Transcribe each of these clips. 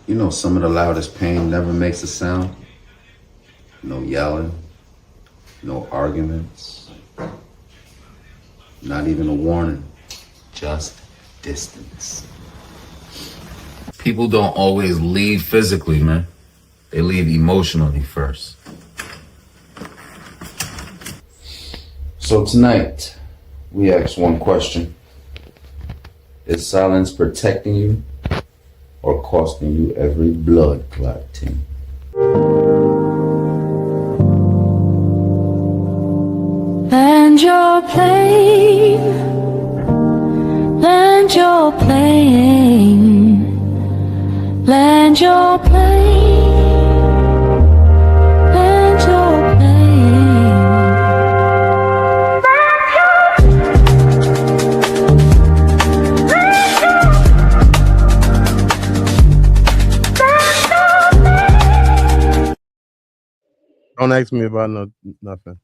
You know, some of the loudest pain never makes a sound. No yelling, no arguments, not even a warning. Just distance. People don't always leave physically, man. They leave emotionally first. So tonight, we ask one question. Is silence protecting you or costing you every blood clot, Tim? Land your plane, land your plane, land your plane, land your Don't ask me about nothing.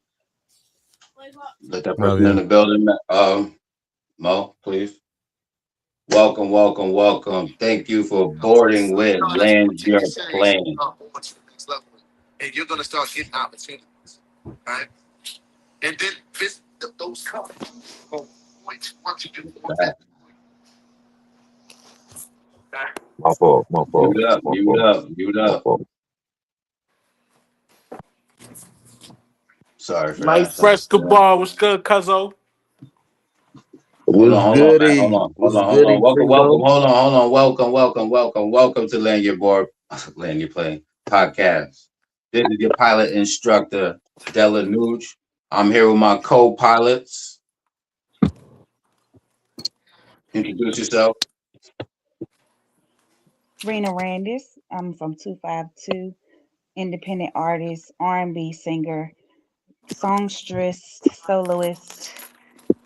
Let that person in the building, Mo, please. Welcome, welcome, welcome. Thank you for boarding with Land Your Plane. And you're gonna start getting opportunities, right? And then those come. Once you do that, My fault. My fault. Mute up, My mute fault. up, mute My up. fault. Sorry for Mike that. Sorry for that. Frescobar, what's good, cuzzo? Hold on, What's hold on, man. Hold goody? on, hold What's on, hold on. goody, Welcome, welcome, Primo? hold on, hold on. Welcome, welcome, welcome, welcome to Land Your Board, Land Your Plane podcast. This is your pilot instructor, Della Nuge. I'm here with my co-pilots. Introduce yourself. Rena Randis. I'm from 252, independent artist, R&B singer, songstress, soloist,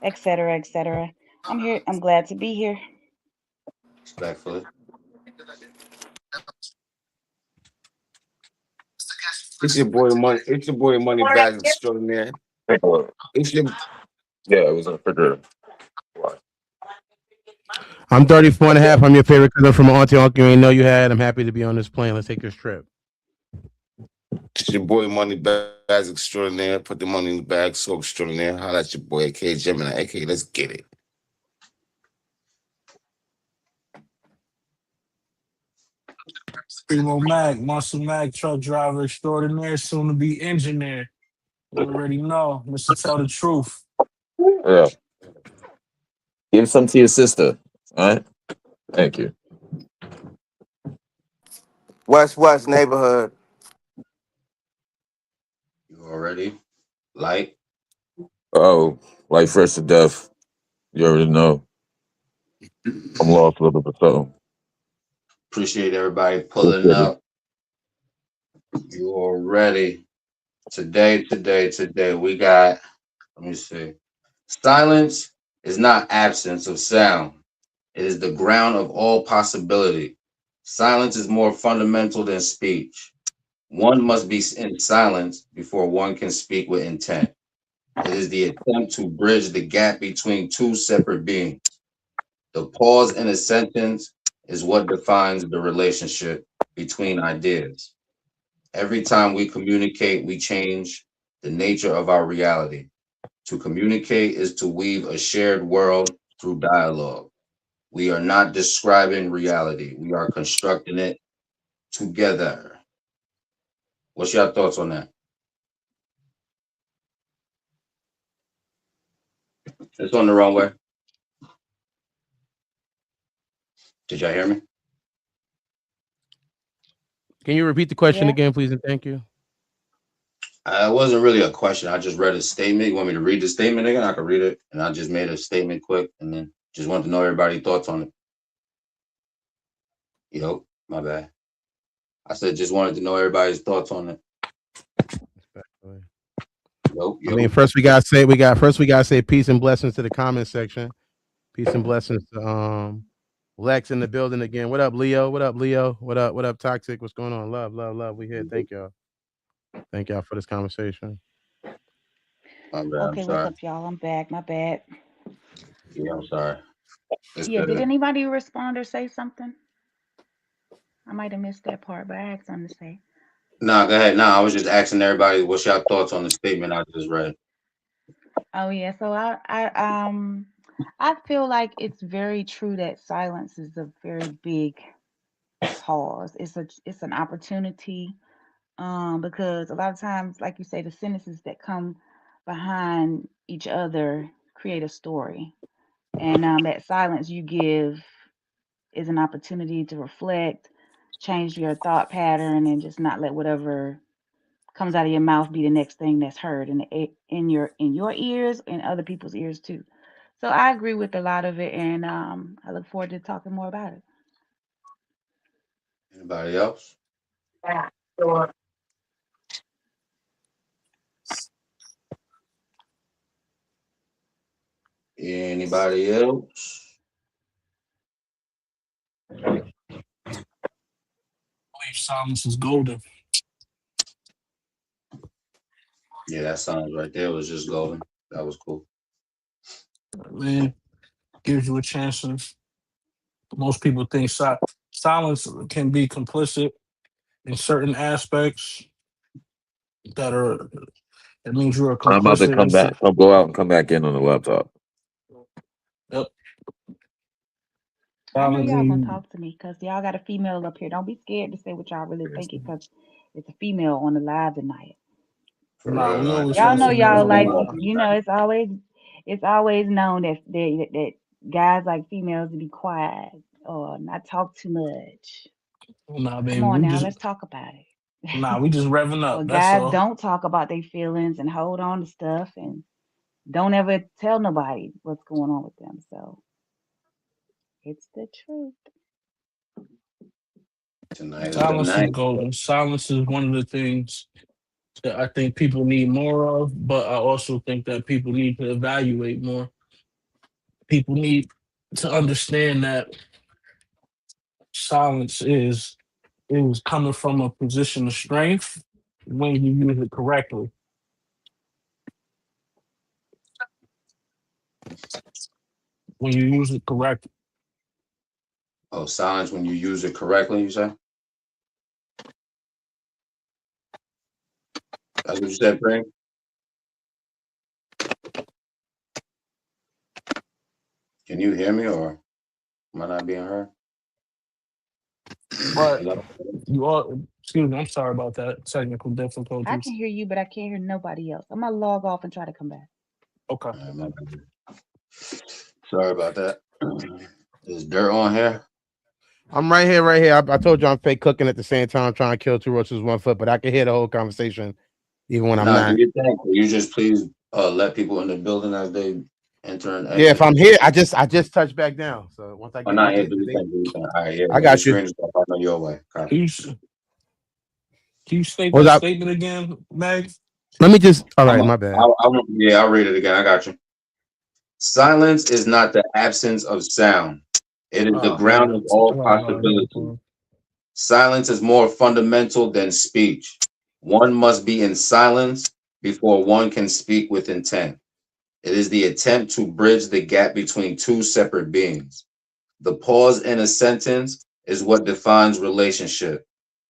etc., etc. I'm here. I'm glad to be here. Respectfully. It's your boy Money. It's your boy Money Bag Extraordinaire. Take a look. It's your Yeah, it was in the refrigerator. I'm 34 and a half. I'm your favorite cousin from Auntie Uncle you ain't know you had. I'm happy to be on this plane. Let's take this trip. it's your boy Money Bags Extraordinaire. Put the money in the bag, so extraordinaire. Holla at your boy, AK Gemini. AK, let's get it. Primo Mac, Muscle Mac, truck driver extraordinaire, soon to be engineer. You already know, Mr. Tell the Truth. Yeah. Give some to your sister. All right. Thank you. West neighborhood. You already like. Oh, like fresh to death. You already know. I'm lost a little bit, so Appreciate everybody pulling appreciate it. up. You already. Today, we got, let me see. Silence is not absence of sound. It is the ground of all possibility. Silence is more fundamental than speech. One must be in silence before one can speak with intent. It is the attempt to bridge the gap between two separate beings. The pause in a sentence is what defines the relationship between ideas. Every time we communicate, we change the nature of our reality. To communicate is to weave a shared world through dialogue. We are not describing reality, we are constructing it together. What's your thoughts on that? It's on the runway. Did y'all hear me? Can you repeat the question Yeah. again, please, and thank you? It wasn't really a question. I just read a statement. You want me to read the statement again? I could read it. And I just made a statement quick and then just wanted to know everybody's thoughts on it. Yo, my bad. I said just wanted to know everybody's thoughts on it. Yo, I mean, yo. first we gotta say peace and blessings to the comment section. Peace and blessings to Lex in the building again. What up, Leo? What up, Leo? What up, Toxic? What's going on? Love, love, love. We here. Thank y'all. Thank y'all for this conversation. My bad. I'm Okay, what's sorry. up, y'all? I'm back. My bad. Yeah, I'm sorry. It's Yeah, did good. anybody respond or say something? I might have missed that part, but I had something to say. Nah, go ahead. Nah, I was just asking everybody what's your thoughts on the statement I just read. Oh yeah, so I feel like it's very true that silence is a very big pause. It's an opportunity, because a lot of times, like you say, the sentences that come behind each other create a story, and that silence you give is an opportunity to reflect, change your thought pattern, and just not let whatever comes out of your mouth be the next thing that's heard in your ears and other people's ears too. So I agree with a lot of it, and I look forward to talking more about it. Anybody else? Anybody else? Believe silence is golden. Yeah, that sounds right there was just golden. That was cool. Man, gives you a chance. Most people think silence can be complicit in certain aspects that are. It means you are I'm about to complicit in come back, certain. come go out and come back in on the laptop. Yep. I know Silence y'all gonna and talk to me because y'all got a female up here. Don't be scared to say what y'all really thinking because it's a female on the live tonight. For nah, real, we man. always Y'all have know females y'all on the like line. it's always known that guys like females to be quiet or not talk too much. Nah, Come baby, on now, let's talk about it. we just revving Or up. That's guys all. don't talk about their feelings and hold on to stuff and don't ever tell nobody what's going on with them. So it's the truth. Tonight is the Silence is night. golden. Silence is one of the things that I think people need more of, but I also think that people need to evaluate more. People need to understand that silence is coming from a position of strength when you use it correctly. When you use it correctly. Oh, silence when you use it correctly, you say? That's what you said, Pring? Can you hear me or am I not being heard? But Hello? you all, excuse me, I'm sorry about that. Technical I can difficulties. hear you, but I can't hear nobody else. I'm gonna log off and try to come back. Okay. All right, my bad. Sorry about that. There's dirt on here. I'm right here, right here. I told you I'm fake cooking at the same time, trying to kill two roaches with 1 foot, but I can hear the whole conversation even when I'm Nah, do not. your thing. You just please let people in the building as they enter and Yeah, if exit. I'm here, I just touched back down. So once I Oh, get not once here. they, Do your thing. Do your thing. All right, yeah. I When your got you. screen is up, I know your way. Copy. Can you, can you state What was that up? statement again, Meg? Let me just. All I'm right, a, my bad. yeah, I'll read it again. I got you. Silence is not the absence of sound. It is the Oh ground man, of I all gotta know that possibility. part. Silence is more fundamental than speech. One must be in silence before one can speak with intent. It is the attempt to bridge the gap between two separate beings. The pause in a sentence is what defines relationship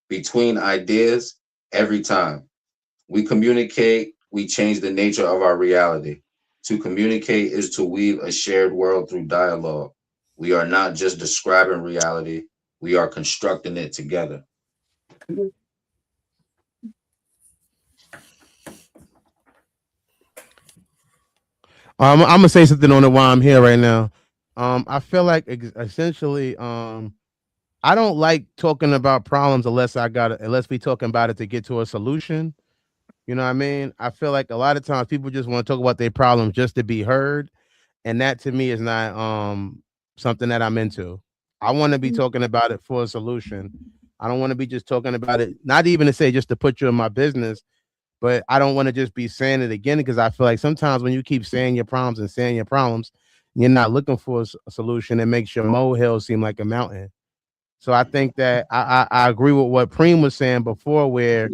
between ideas every time. We communicate, we change the nature of our reality. To communicate is to weave a shared world through dialogue. We are not just describing reality, we are constructing it together. I'm gonna say something on it while I'm here right now. I feel like essentially, I don't like talking about problems unless we talking about it to get to a solution. You know what I mean? I feel like a lot of times people just want to talk about their problems just to be heard, and that to me is not something that I'm into. I want to be talking about it for a solution. I don't want to be just talking about it, not even to say just to put you in my business, but I don't want to just be saying it again because I feel like sometimes when you keep saying your problems and saying your problems, you're not looking for a solution. It makes your molehill seem like a mountain. So I think that I agree with what Preem was saying before, where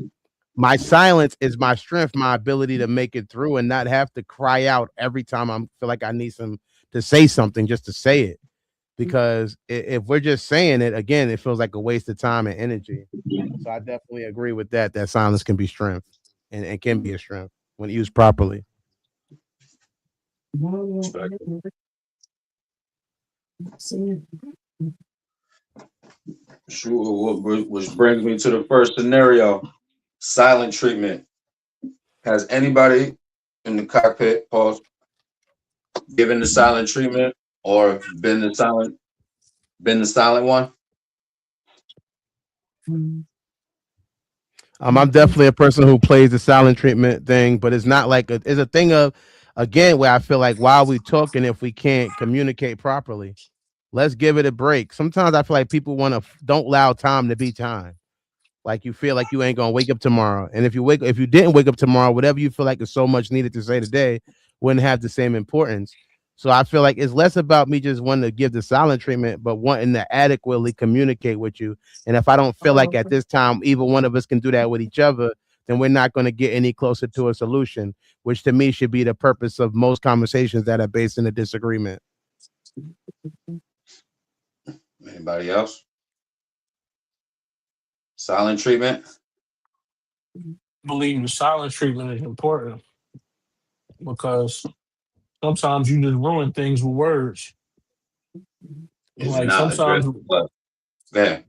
my silence is my strength, my ability to make it through and not have to cry out every time I feel like I need some to say something just to say it. because if we're just saying it again, it feels like a waste of time and energy. So I definitely agree with that. That silence can be strength, and can be a strength when used properly. Respect. Sure. Which brings me to the first scenario: silent treatment. Has anybody in the cockpit pause given the silent treatment or been the silent one? I'm definitely a person who plays the silent treatment thing, but it's not like it's a thing of again where I feel like while we talking, if we can't communicate properly, let's give it a break. Sometimes I feel like people want to don't allow time to be time. Like you feel like you ain't gonna wake up tomorrow, and if you didn't wake up tomorrow, whatever you feel like is so much needed to say today wouldn't have the same importance. So I feel like it's less about me just wanting to give the silent treatment, but wanting to adequately communicate with you. And if I don't feel like at this time either one of us can do that with each other, then we're not going to get any closer to a solution, which to me should be the purpose of most conversations that are based in a disagreement. Anybody else? Silent treatment. I believe the silent treatment is important because sometimes you just ruin things with words. Is Like not sometimes, addressing what? Yeah.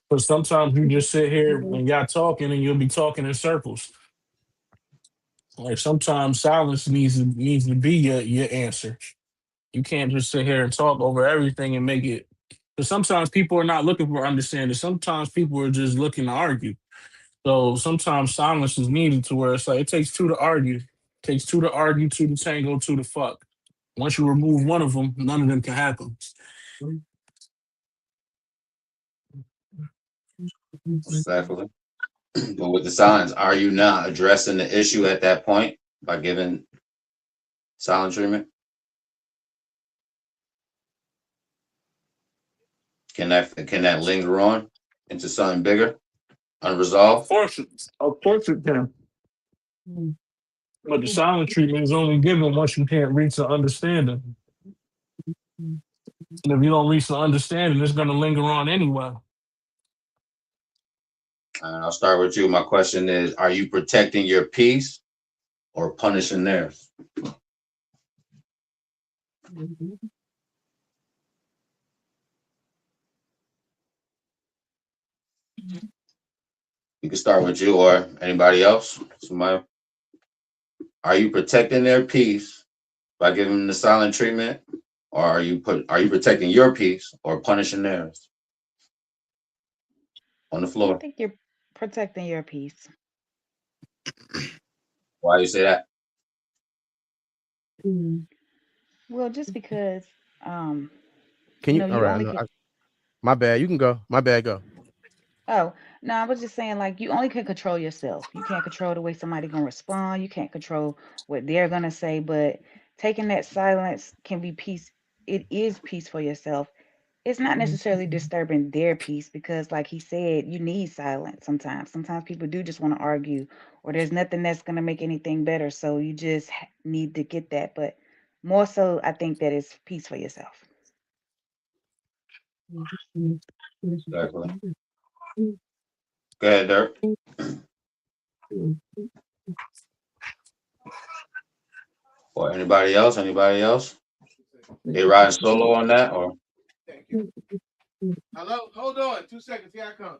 because sometimes you just sit here and y'all talking and you'll be talking in circles. Like sometimes silence needs to be your answer. You can't just sit here and talk over everything and make it. Because sometimes people are not looking for understanding. Sometimes people are just looking to argue. So sometimes silence is needed to where it's like it takes two to argue. It takes two to argue, two to tango, two to fuck. Once you remove one of them, none of them can happen. Exactly. But with the silence, are you not addressing the issue at that point by giving silent treatment? Can that linger on into something bigger, Of unresolved? course, of course it can. But the silent treatment is only given once you can't reach an understanding. And if you don't reach the understanding, it's going to linger on anyway. I'll start with you. My question is: are you protecting your peace or punishing theirs? You can start with you or anybody else. Somebody. Are you protecting their peace by giving them the silent treatment, or are you protecting your peace or punishing theirs? On the I floor. think you're protecting your peace. Why you say that? Well, just because, um, Can you? All you right, only could. my bad. You can go. My bad. Go. Oh, no, I was just saying, like, you only can control yourself. You can't control the way somebody gonna respond. You can't control what they're gonna say. But taking that silence can be peace. It is peace for yourself. It's not necessarily disturbing their peace because, like he said, you need silence sometimes. Sometimes people do just want to argue, or there's nothing that's gonna make anything better. So you just need to get that. But more so, I think that it's peace for yourself. Exactly. Go ahead, Dirk. Or anybody else? Anybody else? They riding solo on that, or Thank you. Hello, hold on 2 seconds. Here I come.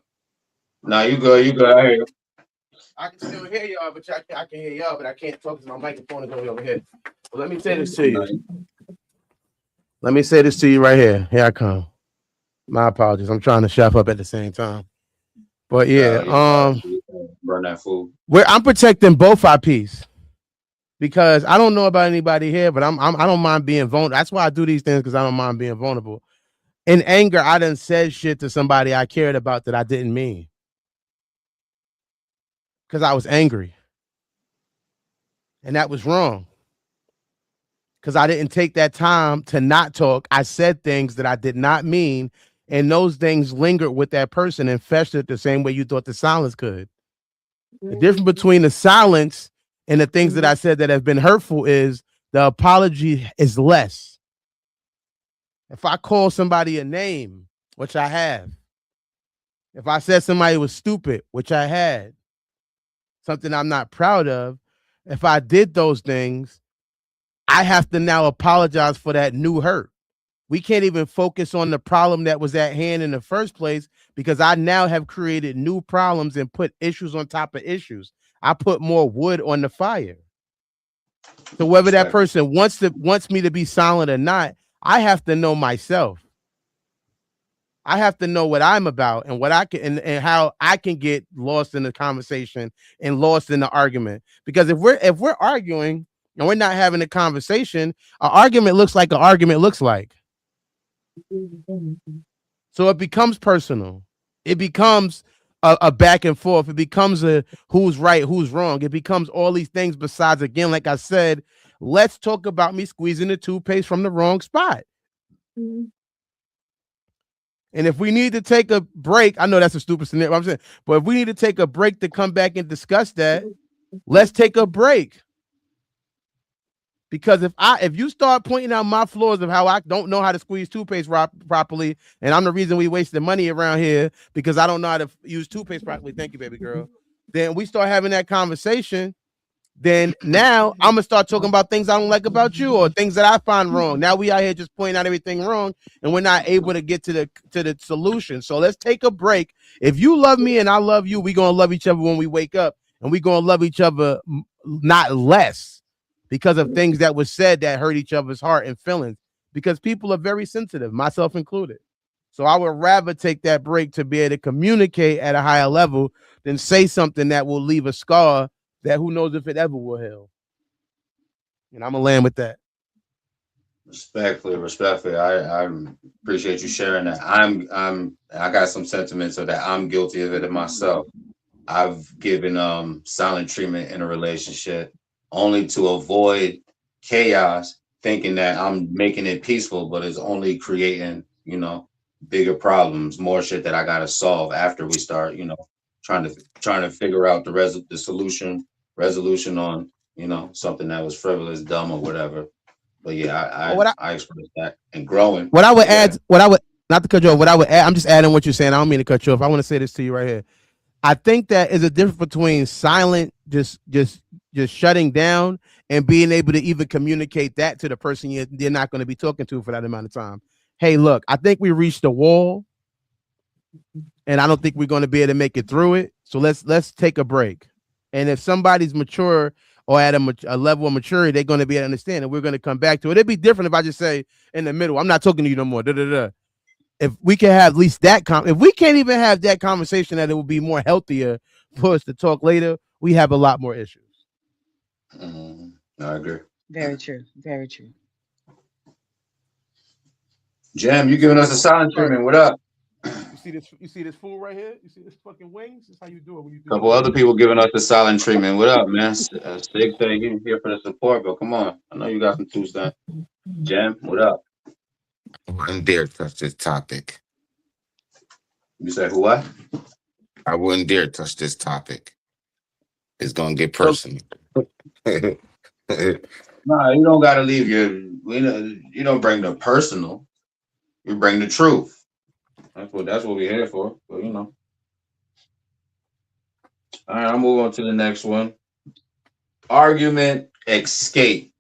no? You good? You good? I hear you. I can still hear y'all, but I can hear y'all, but I can't talk because my microphone is over here. Well, let me say this to you. Let me say this to you right here. Here I come. My apologies. I'm trying to chef up at the same time. But yeah, You gotta burn that food. where I'm protecting both our peace because I don't know about anybody here, but I don't mind being vulnerable. That's why I do these things because I don't mind being vulnerable. In anger, I done said shit to somebody I cared about that I didn't mean because I was angry, and that was wrong because I didn't take that time to not talk. I said things that I did not mean, and those things lingered with that person and festered the same way you thought the silence could. The difference between the silence and the things that I said that have been hurtful is the apology is less. If I call somebody a name, which I have, if I said somebody was stupid, which I had, something I'm not proud of, if I did those things, I have to now apologize for that new hurt. We can't even focus on the problem that was at hand in the first place because I now have created new problems and put issues on top of issues. I put more wood on the fire. So whether that Respect. person wants me to be silent or not, I have to know myself. I have to know what I'm about and what I can and how I can get lost in the conversation and lost in the argument. Because if we're arguing and we're not having a conversation, an argument looks like an argument looks like. So it becomes personal. It becomes a back and forth. It becomes a who's right, who's wrong. It becomes all these things besides, again, like I said, let's talk about me squeezing the toothpaste from the wrong spot. And if we need to take a break, I know that's a stupid scenario, I'm saying, but if we need to take a break to come back and discuss that, let's take a break. Because if you start pointing out my flaws of how I don't know how to squeeze toothpaste properly, and I'm the reason we wasted money around here because I don't know how to use toothpaste properly. Thank you, baby girl. Then we start having that conversation. Then now I'm gonna start talking about things I don't like about you or things that I find wrong. Now we out here just pointing out everything wrong, and we're not able to get to the solution. So let's take a break. If you love me and I love you, we're gonna love each other when we wake up, and we're gonna love each other not less because of things that was said that hurt each other's heart and feelings. Because people are very sensitive, myself included. So I would rather take that break to be able to communicate at a higher level than say something that will leave a scar that who knows if it ever will heal. And I'm gonna land with that. Respectfully. I appreciate you sharing that. I got some sentiments of that. I'm guilty of it myself. I've given silent treatment in a relationship only to avoid chaos, thinking that I'm making it peaceful, but it's only creating, bigger problems, more shit that I gotta solve after we start, trying to figure out the resolution on, something that was frivolous, dumb, or whatever. But yeah, Well, I expressed that and growing. what I would But go add, ahead. what I would not to cut you off, what I would add, I'm just adding what you're saying. I don't mean to cut you off. I want to say this to you right here. I think that is a difference between silent, just shutting down, and being able to even communicate that to the person you're not going to be talking to for that amount of time. Hey, look, I think we reached a wall, and I don't think we're going to be able to make it through it. So let's take a break. And if somebody's mature or at a level of maturity, they're going to be able to understand, and we're going to come back to it. It'd be different if I just say in the middle, I'm not talking to you no more. Da, da, da. If we can have at least that if we can't even have that conversation, that it will be more healthier for us to talk later, we have a lot more issues. I agree. Very true. Very true. Jam, you giving us a silent All right. treatment. What up? You see this fool right here? You see this fucking wings? This is how you do it when you do Couple something. other people giving us the silent treatment. What up, man? Sig said you here for the support, but come on. I know you got some two cents. Jam, what up? I wouldn't dare touch this topic. You say who what? I wouldn't dare touch this topic. It's gonna get So personal. Nah, you don't gotta leave you don't bring the personal. You bring the truth. That's what we're here for. But All right, I'll move on to the next one. Argument escape.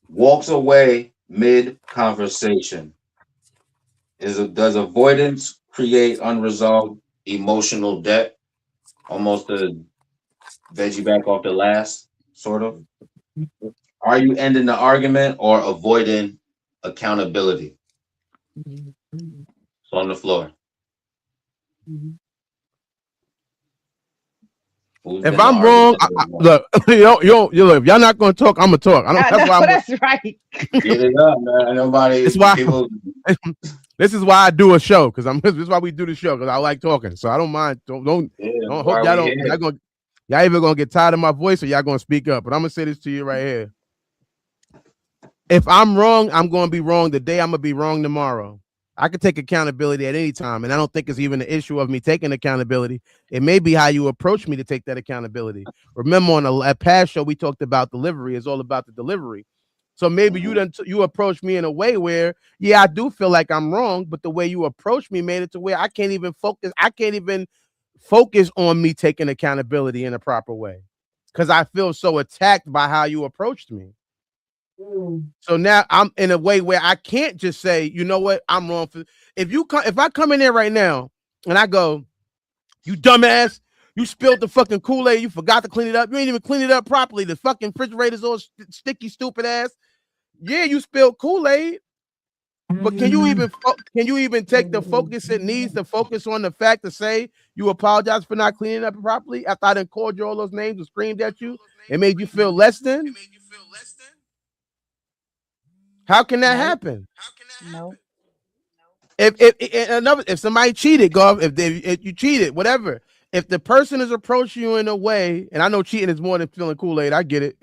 Walks away mid conversation. Does avoidance create unresolved emotional debt? Almost a veggie back off the last, sort of. Are you ending the argument or avoiding accountability? It's on the floor. Who's if been the I'm wrong, argumentative one? look, if y'all not gonna talk, I'm gonna talk. I don't. I That's know why that's right. Get it up, man. It's Nobody why people. this is why I do a show because this is why we do the show because I like talking. So I don't mind. Yeah, Don't hope why y'all we don't. here? Y'all either gonna get tired of my voice or y'all gonna speak up. But I'm gonna say this to you right here. If I'm wrong, I'm gonna be wrong today. I'm gonna be wrong tomorrow. I can take accountability at any time, and I don't think it's even an issue of me taking accountability. It may be how you approach me to take that accountability. Remember on a past show we talked about delivery. It's all about the delivery. So maybe you approach me in a way where, yeah, I do feel like I'm wrong, but the way you approach me made it to where I can't even focus. I can't even focus on me taking accountability in a proper way because I feel so attacked by how you approached me. So now I'm in a way where I can't just say, you know what, I'm wrong for. If I come in there right now and I go, you dumbass, you spilled the fucking Kool-Aid, you forgot to clean it up, you ain't even clean it up properly. The fucking refrigerator's all sticky, stupid ass. Yeah, you spilled Kool-Aid, but can you even take the focus it needs to focus on the fact to say you apologize for not cleaning up properly after I done called you all those names and screamed at you and made you feel less than? How can that Nope. happen? Nope. If somebody cheated, go if you cheated, whatever. If the person is approaching you in a way, and I know cheating is more than feeling Kool-Aid, I get it.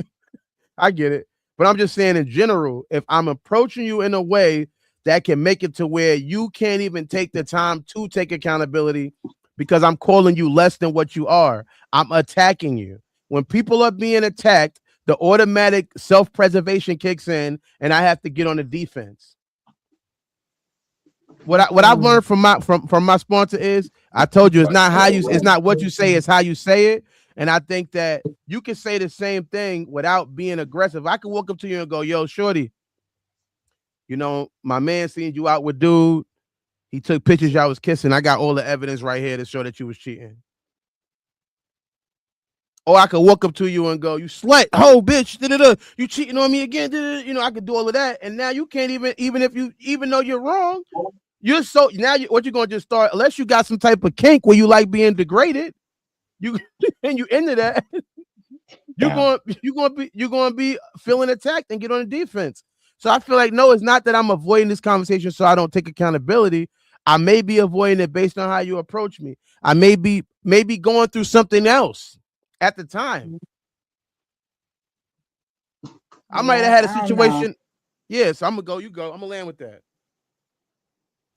I get it. But I'm just saying in general, if I'm approaching you in a way that can make it to where you can't even take the time to take accountability because I'm calling you less than what you are, I'm attacking you. When people are being attacked, the automatic self-preservation kicks in and I have to get on the defense. What I've learned from my sponsor is I told you it's not what you say, it's how you say it. And I think that you can say the same thing without being aggressive. I can walk up to you and go, yo, shorty, my man seen you out with dude. He took pictures y'all was kissing. I got all the evidence right here to show that you was cheating. Or I could walk up to you and go, you slut, ho, bitch, you cheating on me again. I could do all of that. And now you can't even though you're wrong, you're so now what you're gonna just start unless you got some type of kink where you like being degraded, you and you into that, you're gonna be feeling attacked and get on the defense. So I feel like no, it's not that I'm avoiding this conversation so I don't take accountability. I may be avoiding it based on how you approach me. I may be going through something else at the time. I might have Yeah, had a I don't know. situation. Yeah, so I'm gonna go. You go. I'm gonna land with that.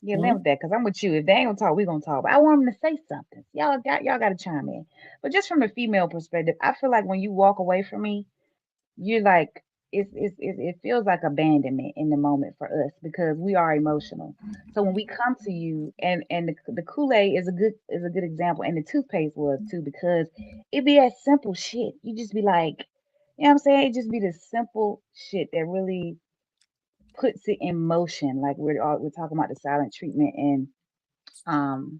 Yeah, live with that because I'm with you. If they ain't gonna talk, we gonna talk. But I want them to say something. Y'all got to chime in. But just from a female perspective, I feel like when you walk away from me, you're like it feels like abandonment in the moment for us because we are emotional. So when we come to you, and the Kool-Aid is a good example, and the toothpaste was too because it be that simple shit. You just be like, you know what I'm saying? It just be the simple shit that really puts it in motion. Like we're talking about the silent treatment and um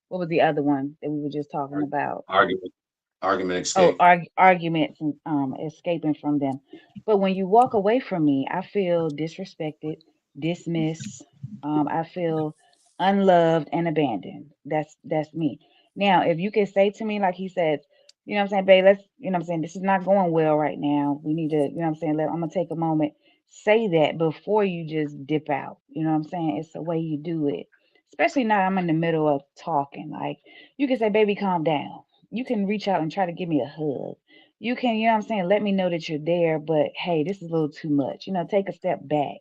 what was the other one that we were just talking about? Argument, argument Oh, escape. arguments and escaping from them. But when you walk away from me, I feel disrespected, dismissed. I feel unloved and abandoned. That's me. Now, if you could say to me, like he says, you know what I'm saying, babe, let's, you know what I'm saying, this is not going well right now. We need to, you know what I'm saying, I'm gonna take a moment. Say that before you just dip out. You know what I'm saying? It's the way you do it. Especially now I'm in the middle of talking. Like you can say, baby, calm down. You can reach out and try to give me a hug. You can, you know what I'm saying, let me know that you're there, but hey, this is a little too much. Take a step back.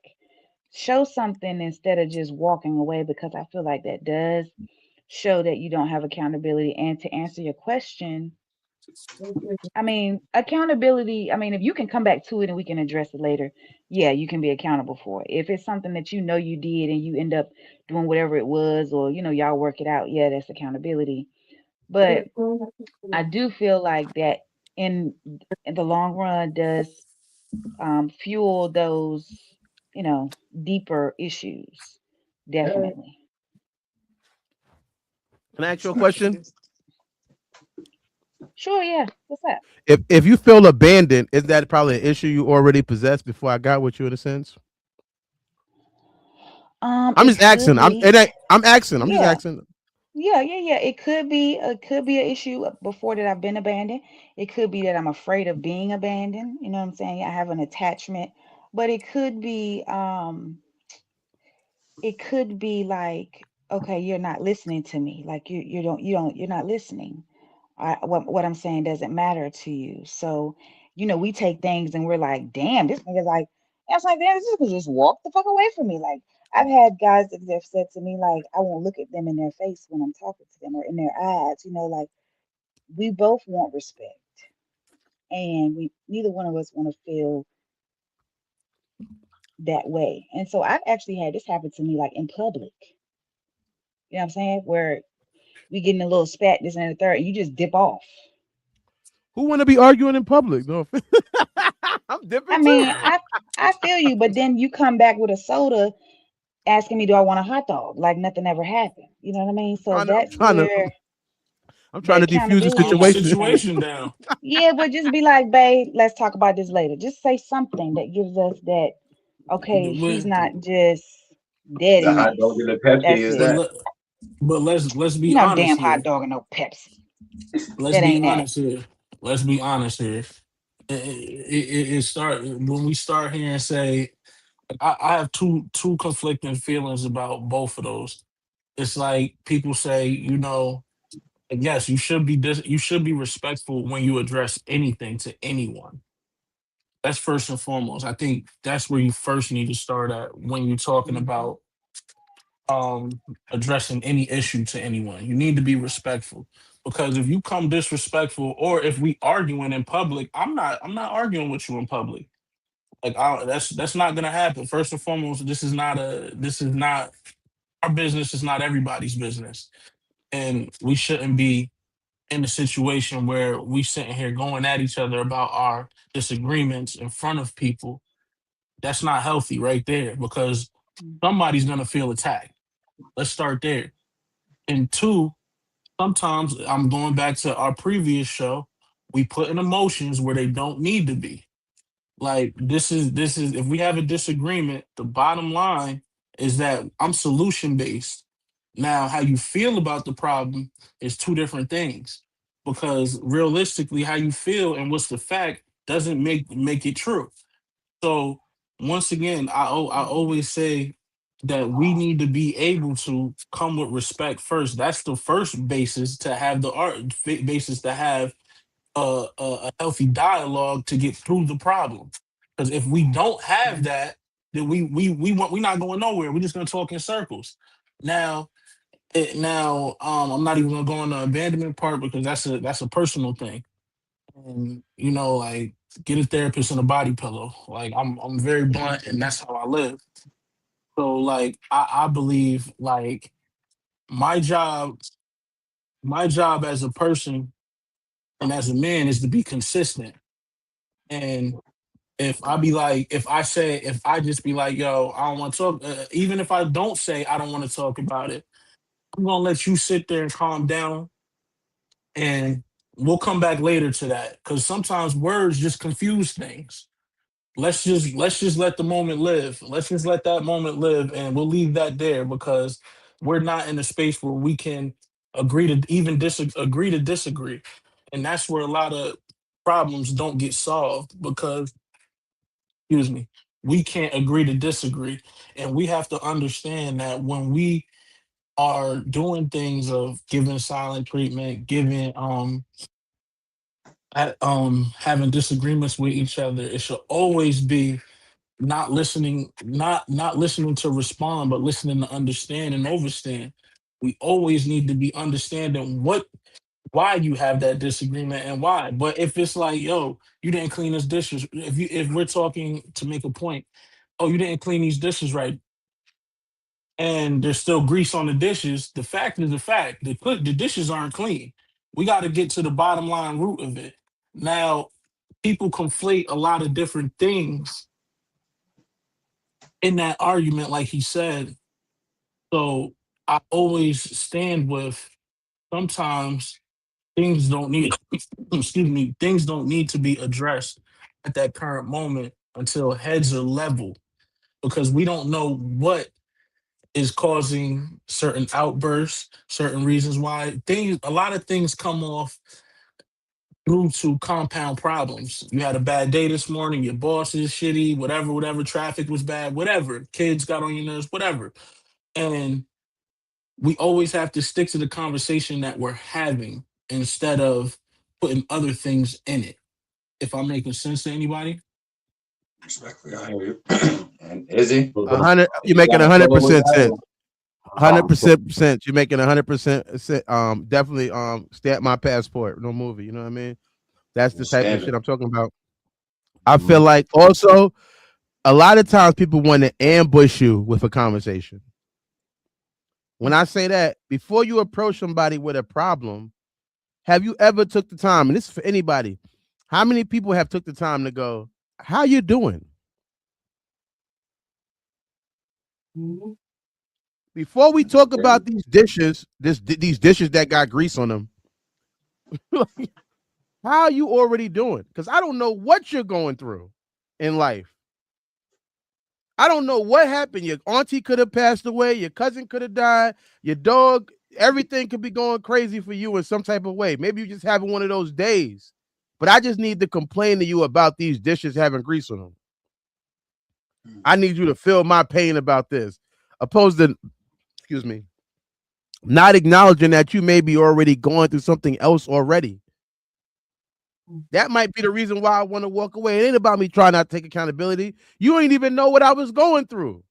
Show something instead of just walking away because I feel like that does show that you don't have accountability. And to answer your question, I mean, accountability, I mean, if you can come back to it and we can address it later, yeah, you can be accountable for it. If it's something that you know you did and you end up doing whatever it was or, y'all work it out, yeah, that's accountability. But I do feel like that in in the long run does fuel those, deeper issues. Definitely. Can I ask you a question? Sure, yeah. What's up? If you feel abandoned, is that probably an issue you already possessed before I got with you in a sense? I'm It just asking. could be. I'm asking. I'm just Yeah. asking. Yeah. It could be an issue before that I've been abandoned. It could be that I'm afraid of being abandoned. You know what I'm saying? I have an attachment. But it could be like, okay, you're not listening to me. Like you're not listening. What I'm saying doesn't matter to you. So, we take things and we're like, damn, this nigga's like, I was like, damn, this nigga just walk the fuck away from me. Like, I've had guys that have said to me, like, I won't look at them in their face when I'm talking to them or in their eyes. Like we both want respect, and we neither one of us want to feel that way. And so I've actually had this happen to me like in public. You know what I'm saying? Where we getting a little spat, this and the third, and you just dip off. Who want to be arguing in public? No, I'm I dipping too. mean, I feel you, but then you come back with a soda asking me, do I want a hot dog? Like nothing ever happened. You know what I mean? So I'm that's trying to. where I'm the trying to defuse the accountability Calm the comes situation. in. situation down. Yeah, but just be like, babe, let's talk about this later. Just say something that gives us that, okay, he's But, not just dead The in hot dog this. and the Pepsi That's is but, it. that? let, but let's be No honest damn hot here. dog and no Pepsi. Let's That be ain't that. honest here. Let's be honest here. It start when we start here and say I have two conflicting feelings about both of those. It's like people say, yes, you should be respectful when you address anything to anyone. That's first and foremost. I think that's where you first need to start at when you're talking Hmm. about addressing any issue to anyone. You need to be respectful. Because if you come disrespectful or if we arguing in public, I'm not arguing with you in public. That's not gonna happen. First and foremost, this is not our business, is not everybody's business. And we shouldn't be in a situation where we sitting here going at each other about our disagreements in front of people. That's not healthy right there because somebody's gonna feel attacked. Let's start there. And two, sometimes I'm going back to our previous show, we put in emotions where they don't need to be. Like this is if we have a disagreement, the bottom line is that I'm solution based. Now, how you feel about the problem is two different things. Because realistically, how you feel and what's the fact doesn't make it true. So once again, I always say that we need to be able to come with respect first. That's the first basis to have the art basis to have a healthy dialogue to get through the problem. Because if we don't have that, then we're not going nowhere. We're just gonna talk in circles. Now, I'm not even gonna go on the abandonment part because that's a personal thing. And like get a therapist and a body pillow. Like I'm very blunt, and that's how I live. So like I believe like my job my job as a person and as a man is to be consistent. And if I just be like, yo, I don't want to talk, even if I don't say I don't want to talk about it, I'm gonna let you sit there and calm down, and we'll come back later to that because sometimes words just confuse things. Let's just let the moment live. Let's just let that moment live, and we'll leave that there because we're not in a space where we can agree to disagree, and that's where a lot of problems don't get solved because excuse me, we can't agree to disagree. And we have to understand that when we are doing things of giving silent treatment, having disagreements with each other, it should always be not listening to respond, but listening to understand and overstand. We always need to be understanding why you have that disagreement and why. But if it's like, yo, you didn't clean this dishes, if we're talking to make a point, oh, you didn't clean these dishes right, and there's still grease on the dishes. The fact is the fact. The dishes aren't clean. We got to get to the bottom line root of it. Now, people conflate a lot of different things in that argument, like he said. So I always stand with sometimes things don't need excuse me, things don't need to be addressed at that current moment until heads are level because we don't know what is causing certain outbursts, certain reasons why a lot of things come off due to compound problems. You had a bad day this morning, your boss is shitty, whatever, traffic was bad, whatever, kids got on your nerves, whatever. And we always have to stick to the conversation that we're having instead of putting other things in it. If I'm making sense to anybody. Respectfully, I hear you. And Izzy, 100. You're you making gotta follow the 100% sense. Bible. 100% You're making 100%. Definitely. Stamp my passport. No movie. You know what I mean? That's We'll the type of stand shit it. I'm talking about. I feel like also a lot of times people want to ambush you with a conversation. When I say that, before you approach somebody with a problem, have you ever took the time? And this is for anybody. How many people have took the time to go, "How you doing?" Before we talk about these dishes, these dishes that got grease on them, how are you already doing? Because I don't know what you're going through in life. I don't know what happened. Your auntie could have passed away. Your cousin could have died. Your dog, everything could be going crazy for you in some type of way. Maybe you just having one of those days. But I just need to complain to you about these dishes having grease on them. I need you to feel my pain about this. Opposed to, excuse me, not acknowledging that you may be already going through something else already. That might be the reason why I want to walk away. It ain't about me trying not to take accountability. You ain't even know what I was going through.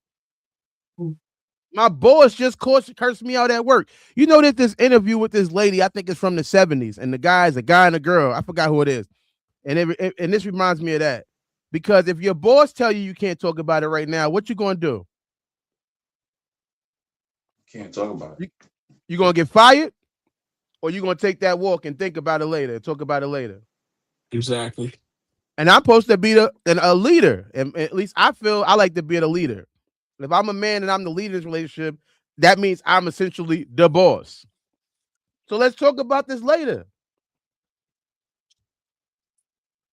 My boss just cursed me out at work. You know that this interview with this lady, I think it's from the 70s, and the guy is a guy and a girl. I forgot who it is. And this reminds me of that. Because if your boss tell you can't talk about it right now, what you gonna do? Can't talk about it. You gonna get fired, or you gonna take that walk and think about it later, talk about it later? Exactly. And I'm supposed to be a leader, and at least I feel I like to be the leader. If I'm a man and I'm the leader in this relationship, that means I'm essentially the boss. So let's talk about this later.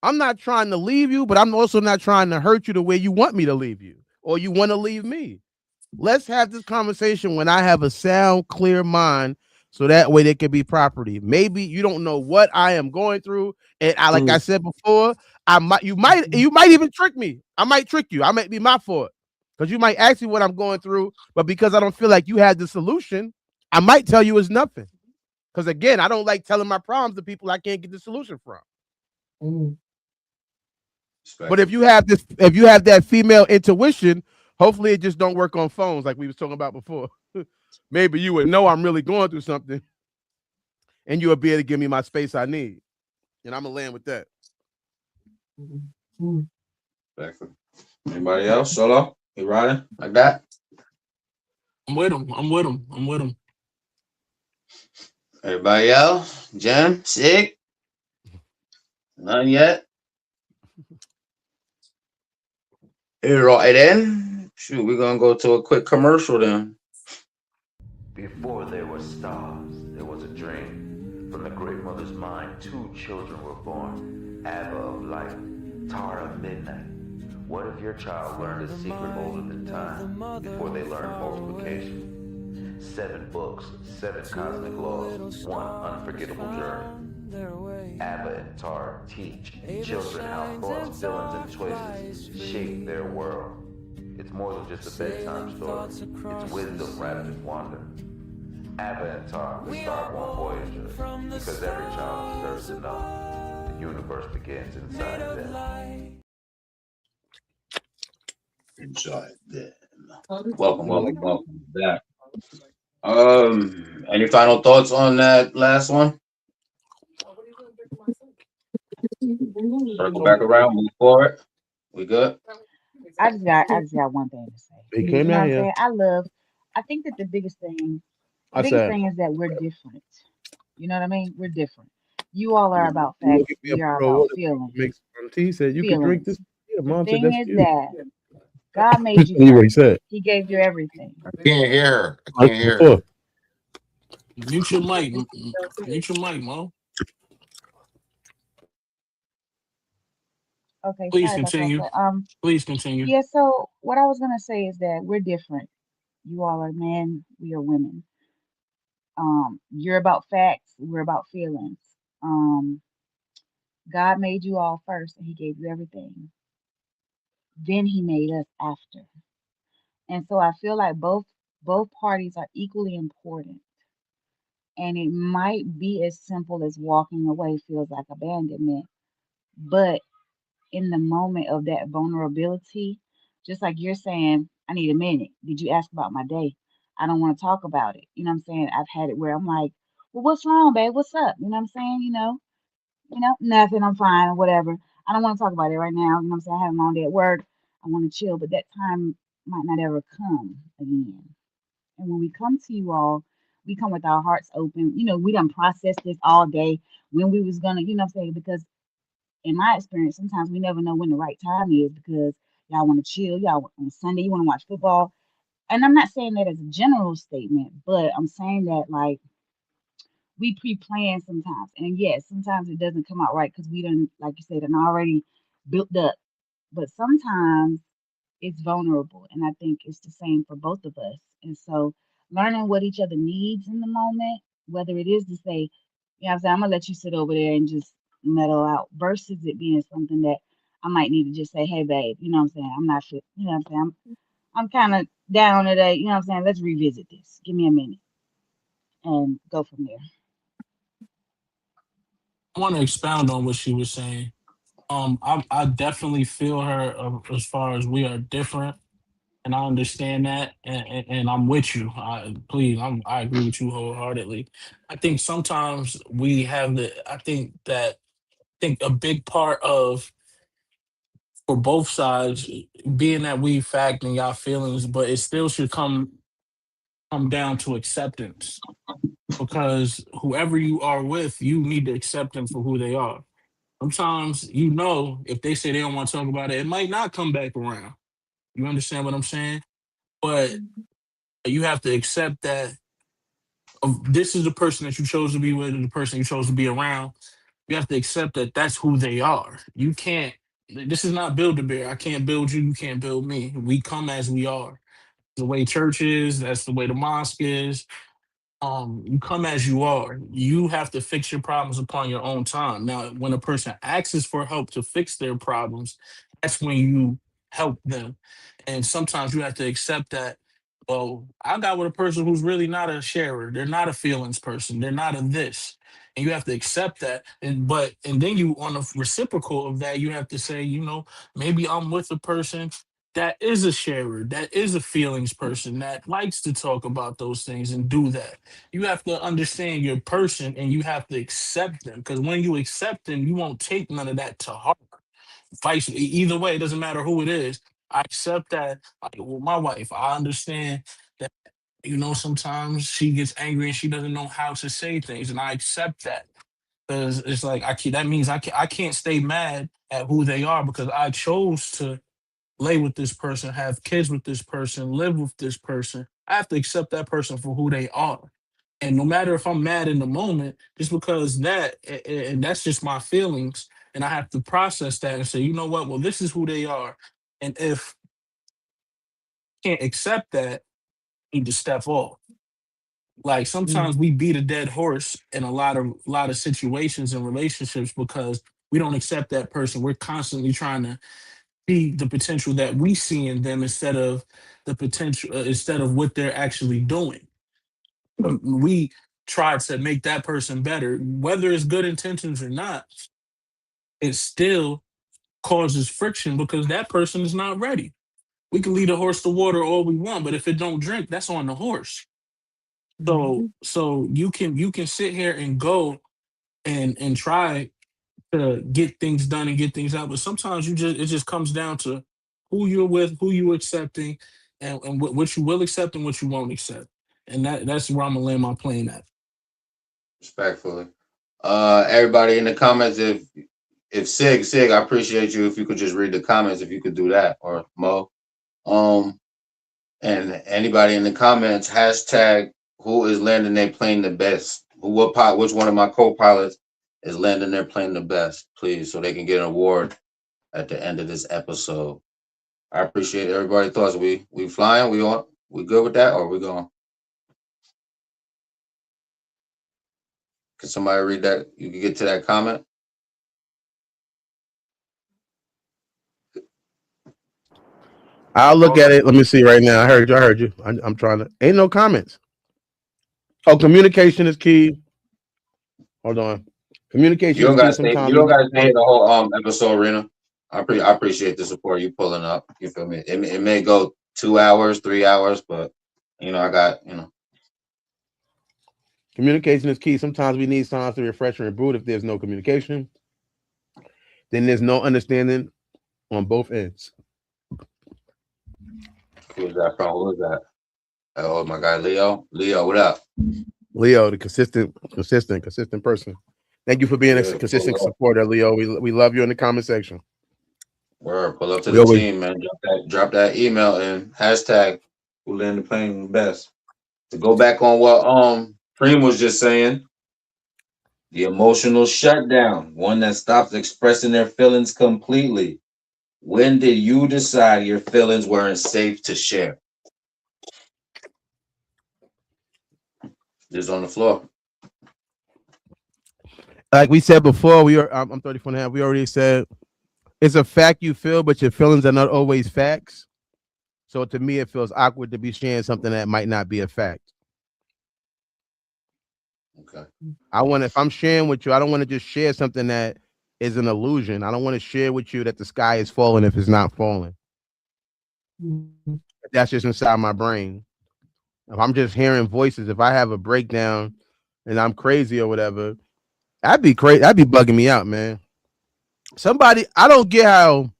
I'm not trying to leave you, but I'm also not trying to hurt you the way you want me to leave you or you want to leave me. Let's have this conversation when I have a sound, clear mind, so that way there can be property. Maybe you don't know what I am going through, and like I said before, you might even trick me. I might trick you. I might be my fault because you might ask me what I'm going through, but because I don't feel like you had the solution, I might tell you it's nothing. Because again, I don't like telling my problems to people I can't get the solution from. But if you have that female intuition, hopefully it just don't work on phones like we was talking about before. Maybe you would know I'm really going through something, and you would be able to give me my space I need. And I'm gonna land with that. Exactly. Anybody else? Solo? You riding like that? I'm with him. I'm with him. I'm with him. Everybody else? Jen? Sig? None yet? Right then. Shoot, we're gonna go to a quick commercial then. Before there were stars, there was a dream. From the great mother's mind, two children were born. Abba of light, Tara of midnight. What if your child learned a secret older than time before they learned multiplication? 7 books, 7 cosmic laws, one unforgettable journey. Abba and Tara teach children how thoughts, feelings, and choices shape their world. It's more than just a bedtime story. It's wisdom wrapped in wonder. Abba and Tar, the Starborn Voyager, because every child deserves to know the universe begins inside them. Inside then. Welcome back. Any final thoughts on that last one? Circle back around, move forward. We good? I just got one thing to say. They You came know what out I'm here. saying? I think that the I biggest said, thing is that we're different. You know what I mean? We're different. You all are Mhm. about "You facts. give me a We are bottle of about water." feelings. Makes some tea. He said, "You could drink this." Feelings. Yeah, The mom said, thing "That's for is you." that God made you See what he first. said. He gave you everything. I can't hear her. I Like can't hear her. before. Mute your mic. Mute your mic, Mo. Okay, Please sorry about that. continue. But Please continue. yeah. So what I was gonna say is that we're different. You all are men. We are women. You're about facts. We're about feelings. Um, God made you all first, and He gave you everything. Then He made us after. And so I feel like both parties are equally important. And it might be as simple as walking away feels like abandonment, but in the moment of that vulnerability, just like you're saying, I need a minute. Did you ask about my day? I don't want to talk about it. You know what I'm saying? I've had it where I'm like, well, what's wrong, babe? What's up? You know what I'm saying? Nothing, I'm fine or whatever. I don't want to talk about it right now. You know what I'm saying? I had a long day at work. I want to chill, but that time might not ever come again. And when we come to you all, we come with our hearts open. We done processed this all day when we was gonna, what I'm saying, because in my experience, sometimes we never know when the right time is because y'all want to chill, y'all on Sunday, you want to watch football. And I'm not saying that as a general statement, but I'm saying that like we pre-plan sometimes. And yes, sometimes it doesn't come out right because we done, like you said, done already built up. But sometimes it's vulnerable. And I think it's the same for both of us. And so learning what each other needs in the moment, whether it is to say, I'm saying, I'm gonna let you sit over there and just metal out versus it being something that I might need to just say, hey babe, you know what I'm saying? I'm not fit, you know what I'm saying? I'm kind of down today, you know what I'm saying? Let's revisit this. Give me a minute and go from there. I want to expound on what she was saying. I definitely feel her as far as we are different, and I understand that, and I'm with you. I agree with you wholeheartedly. I think sometimes we have the. I think a big part of for both sides being that we facting y'all feelings, but it still should come down to acceptance because whoever you are with, you need to accept them for who they are. Sometimes if they say they don't want to talk about it, it might not come back around. You understand what I'm saying? But you have to accept that this is the person that you chose to be with and the person you chose to be around. You have to accept that that's who they are. You can't. This is not build a bear. I can't build you. You can't build me. We come as we are. The way church is. That's the way the mosque is. You come as you are. You have to fix your problems upon your own time. Now when a person asks for help to fix their problems, that's when you help them. And sometimes you have to accept that, well, I got with a person who's really not a sharer. They're not a feelings person. They're not a this. And you have to accept that. And then you on the reciprocal of that, you have to say, maybe I'm with a person that is a sharer, that is a feelings person, that likes to talk about those things and do that. You have to understand your person and you have to accept them because when you accept them, you won't take none of that to heart. Either way, it doesn't matter who it is. I accept that. Like with my wife, I understand that sometimes she gets angry and she doesn't know how to say things, and I accept that because it's like that means I can't stay mad at who they are because I chose to lay with this person, have kids with this person, live with this person. I have to accept that person for who they are. And no matter if I'm mad in the moment, just because and that's just my feelings, and I have to process that and say, you know what? Well, this is who they are. And if I can't accept that, I need to step off. Like sometimes we beat a dead horse in a lot of situations and relationships because we don't accept that person. We're constantly trying to see the potential that we see in them instead of what they're actually doing. We try to make that person better, whether it's good intentions or not. It still causes friction because that person is not ready. We can lead a horse to water all we want, but if it don't drink, that's on the horse. So you can sit here and go and try to get things done and get things out. But sometimes it just comes down to who you're with, who you accepting, and what you will accept and what you won't accept. And that's where I'm gonna land my plane at. Respectfully. Everybody in the comments, if Sig, I appreciate you if you could just read the comments, if you could do that, or Mo. Um, and anybody in the comments, hashtag who is landing their plane the best? Which one of my co-pilots is landing their plane the best, please, so they can get an award at the end of this episode. I appreciate everybody's thoughts. We flying? We good with that, or we going? Can somebody read that? You can get to that comment. I'll look at it. Let me see right now. I heard you. I heard you. I'm trying to. Ain't no comments. Oh, communication is key. Hold on. You Communication is don't key. gotta stay. Sometimes You we don't need gotta to stay talk. the whole episode, Rena. I appreciate the support you pulling up. You feel me? It may go 2 hours, 3 hours, but I got Communication is key. Sometimes we need times to refresh and reboot. If there's no communication, then there's no understanding on both ends. Who's that from? Who is that? Oh, my guy Leo. Leo, what up? Leo, the consistent person. Thank you for being a Yeah, consistent pull up. supporter, Leo. We love you in the comment section. Word, pull up to We the always team, man. Drop that email and hashtag who landed the plane best. To go back on what Preem was just saying, the emotional shutdown, one that stops expressing their feelings completely. When did you decide your feelings weren't safe to share? Just on the floor. like we said before. I'm 34 and a half. We already said it's a fact you feel, but your feelings are not always facts. So to me, it feels awkward to be sharing something that might not be a fact. Okay. If I'm sharing with you, I don't want to just share something that is an illusion. I don't want to share with you that the sky is falling if it's not falling. That's just inside my brain. If I'm just hearing voices, if I have a breakdown and I'm crazy or whatever, that'd be crazy. That'd be bugging me out, man. Somebody, I don't get how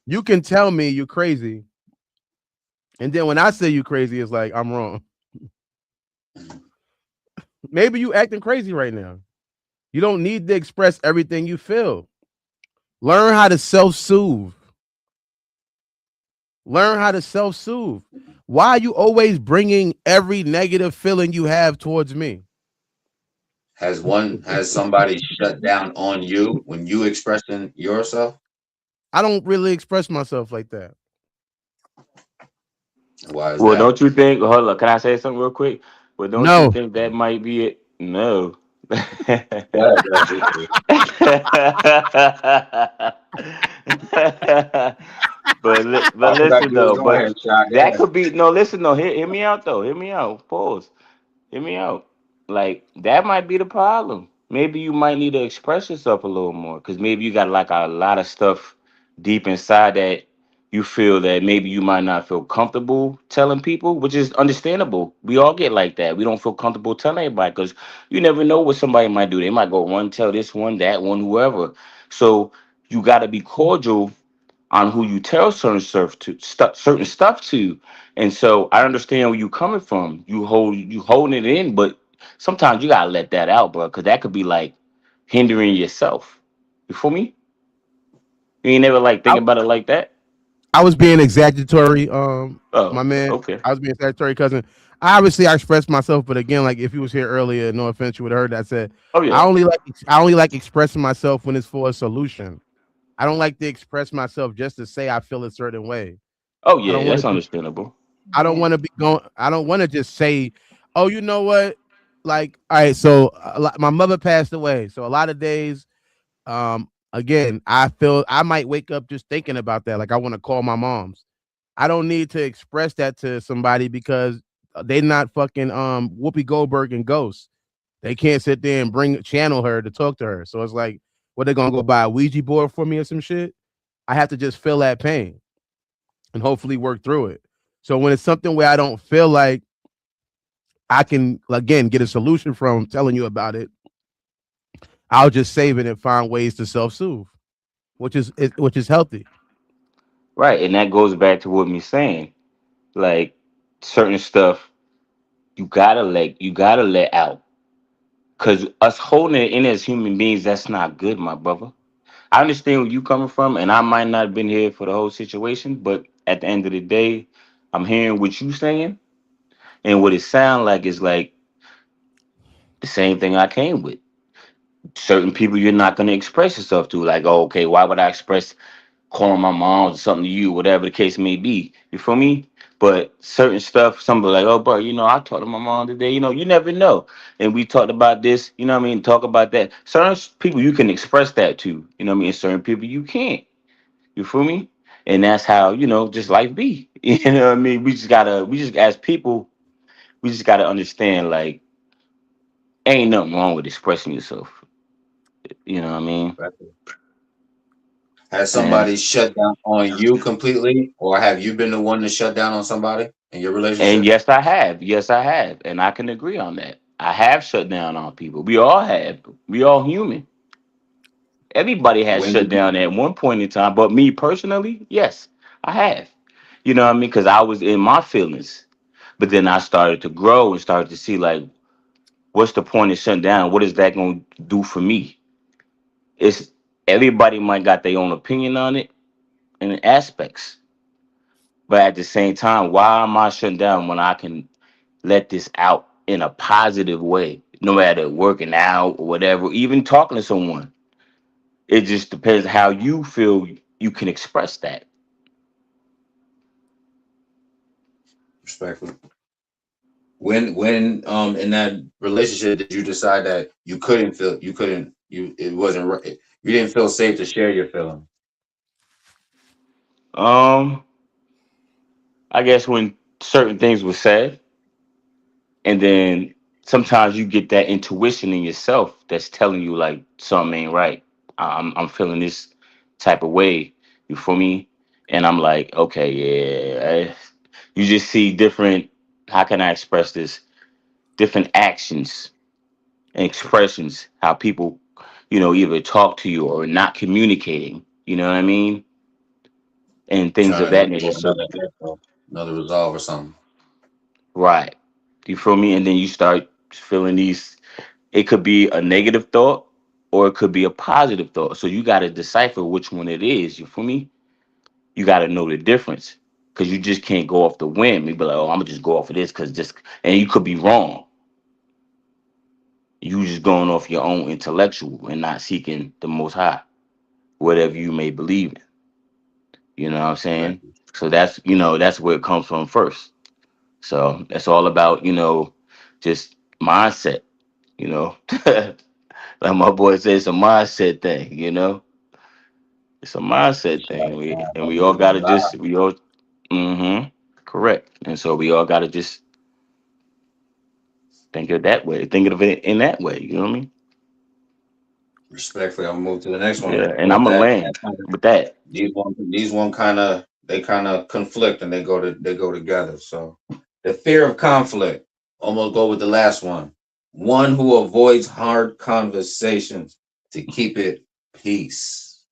you can tell me you're crazy, and then when I say you crazy, it's like I'm wrong. Maybe you acting crazy right now. You don't need to express everything you feel. Learn how to self-soothe. Learn how to self-soothe. Why are you always bringing every negative feeling you have towards me? Has somebody shut down on you when you expressing yourself? I don't really express myself like that. Why is Well, that? don't you think? Hold on, can I say something real quick? Well, don't you No, think that might be it? No. Yeah, yeah, But I forgot listen you was though, on but here, Shy. Go that ahead. could be no. Listen though, hear me out though. Hear me out. Pause. Hear me out. Like that might be the problem. Maybe you might need to express yourself a little more because maybe you got like a lot of stuff deep inside that you feel that maybe you might not feel comfortable telling people, which is understandable. We all get like that. We don't feel comfortable telling anybody because you never know what somebody might do. They might go one tell this one, that one, whoever. So you got to be cordial on who you tell certain stuff to. And so I understand where you coming from. You holding it in, but sometimes you gotta let that out, bro, because that could be like hindering yourself. You feel me? You ain't never like I, think about it like that. I was being exaggeratory, my Oh, man. okay. I was being exaggeratory, cousin. Obviously, I expressed myself, but again, like if you was here earlier, no offense, you would have heard that I said Oh I yeah. only like I only like expressing myself when it's for a solution. I don't like to express myself just to say I feel a certain way. Oh I yeah, don't want that's to. understandable. I don't Yeah. want to be going. I don't want to just say, "Oh, you know what?" Like, all right. So, my mother passed away. So a lot of days, again, I feel I might wake up just thinking about that. Like, I want to call my mom's. I don't need to express that to somebody because they're not fucking Whoopi Goldberg and Ghost. They can't sit there and bring channel her to talk to her. So it's like, what they gonna go buy a Ouija board for me or some shit? I have to just feel that pain and hopefully work through it. So when it's something where I don't feel like I can again get a solution from telling you about it, I'll just save it and find ways to self-soothe, which is healthy. Right, and that goes back to what me saying. Like certain stuff you gotta let out. Cause us holding it in as human beings, that's not good, my brother. I understand where you coming from, and I might not have been here for the whole situation, but at the end of the day, I'm hearing what you saying, and what it sound like is like the same thing I came with. Certain people you're not gonna express yourself to, like, oh, okay, why would I express calling my mom or something to you, whatever the case may be. You feel me? But certain stuff, somebody like, oh, bro, I talked to my mom today. You never know. And we talked about this. You know what I mean? Talk about that. Certain people you can express that to. You know what I mean? Certain people you can't. You feel me? And that's how just life be. You know what I mean? We just as people, we just gotta understand like ain't nothing wrong with expressing yourself. You know what I mean? Has And somebody shut down on you completely, or have you been the one to shut down on somebody in your And relationship? yes, I have. Yes, I have. And I can agree on that. I have shut down on people. We all have. We all human. Everybody has When shut did down at one point in time. But me personally, yes, I have. You know what I mean? Because I was in my feelings, but then I started to grow and started to see like, what's the point of shutting down? What is that going to do for me? It's everybody might got their own opinion on it and aspects, but at the same time, why am I shutting down when I can let this out in a positive way? No matter working out or whatever, even talking to someone, it just depends how you feel. You can express that. Respectfully. When in that relationship did you decide that you it wasn't right, you didn't feel safe to share your feeling? Um, I guess when certain things were said, and then sometimes you get that intuition in yourself that's telling you like something ain't right. I'm feeling this type of way. You feel me? And I'm like, okay, yeah. You just see different. How can I express this? Different actions and expressions. How people, either talk to you or not communicating. You know what I mean? And things of Trying to that look nature. for So, another resolve or something. right. You feel me? And then you start feeling these. It could be a negative thought or it could be a positive thought. So you got to decipher which one it is. You feel me? You got to know the difference because you just can't go off the whim. You be like, oh, I'm gonna just go off of this because just, and you could be wrong. You just going off your own intellectual and not seeking the Most High, whatever you may believe in. You know what I'm saying? Exactly. So that's where it comes from first. So that's all about just mindset. You know, like my boy says, it's a mindset thing. It's a mindset thing. We all gotta just we all correct. And so we all gotta just think of that way. Think of it in that way. You know what I mean? Respectfully, I'm gonna move to the next one. Yeah. And But I'm a that land kind of with that. these one kind of conflict and they go together. So the fear of conflict. Almost go with the last one. One who avoids hard conversations to keep it peace.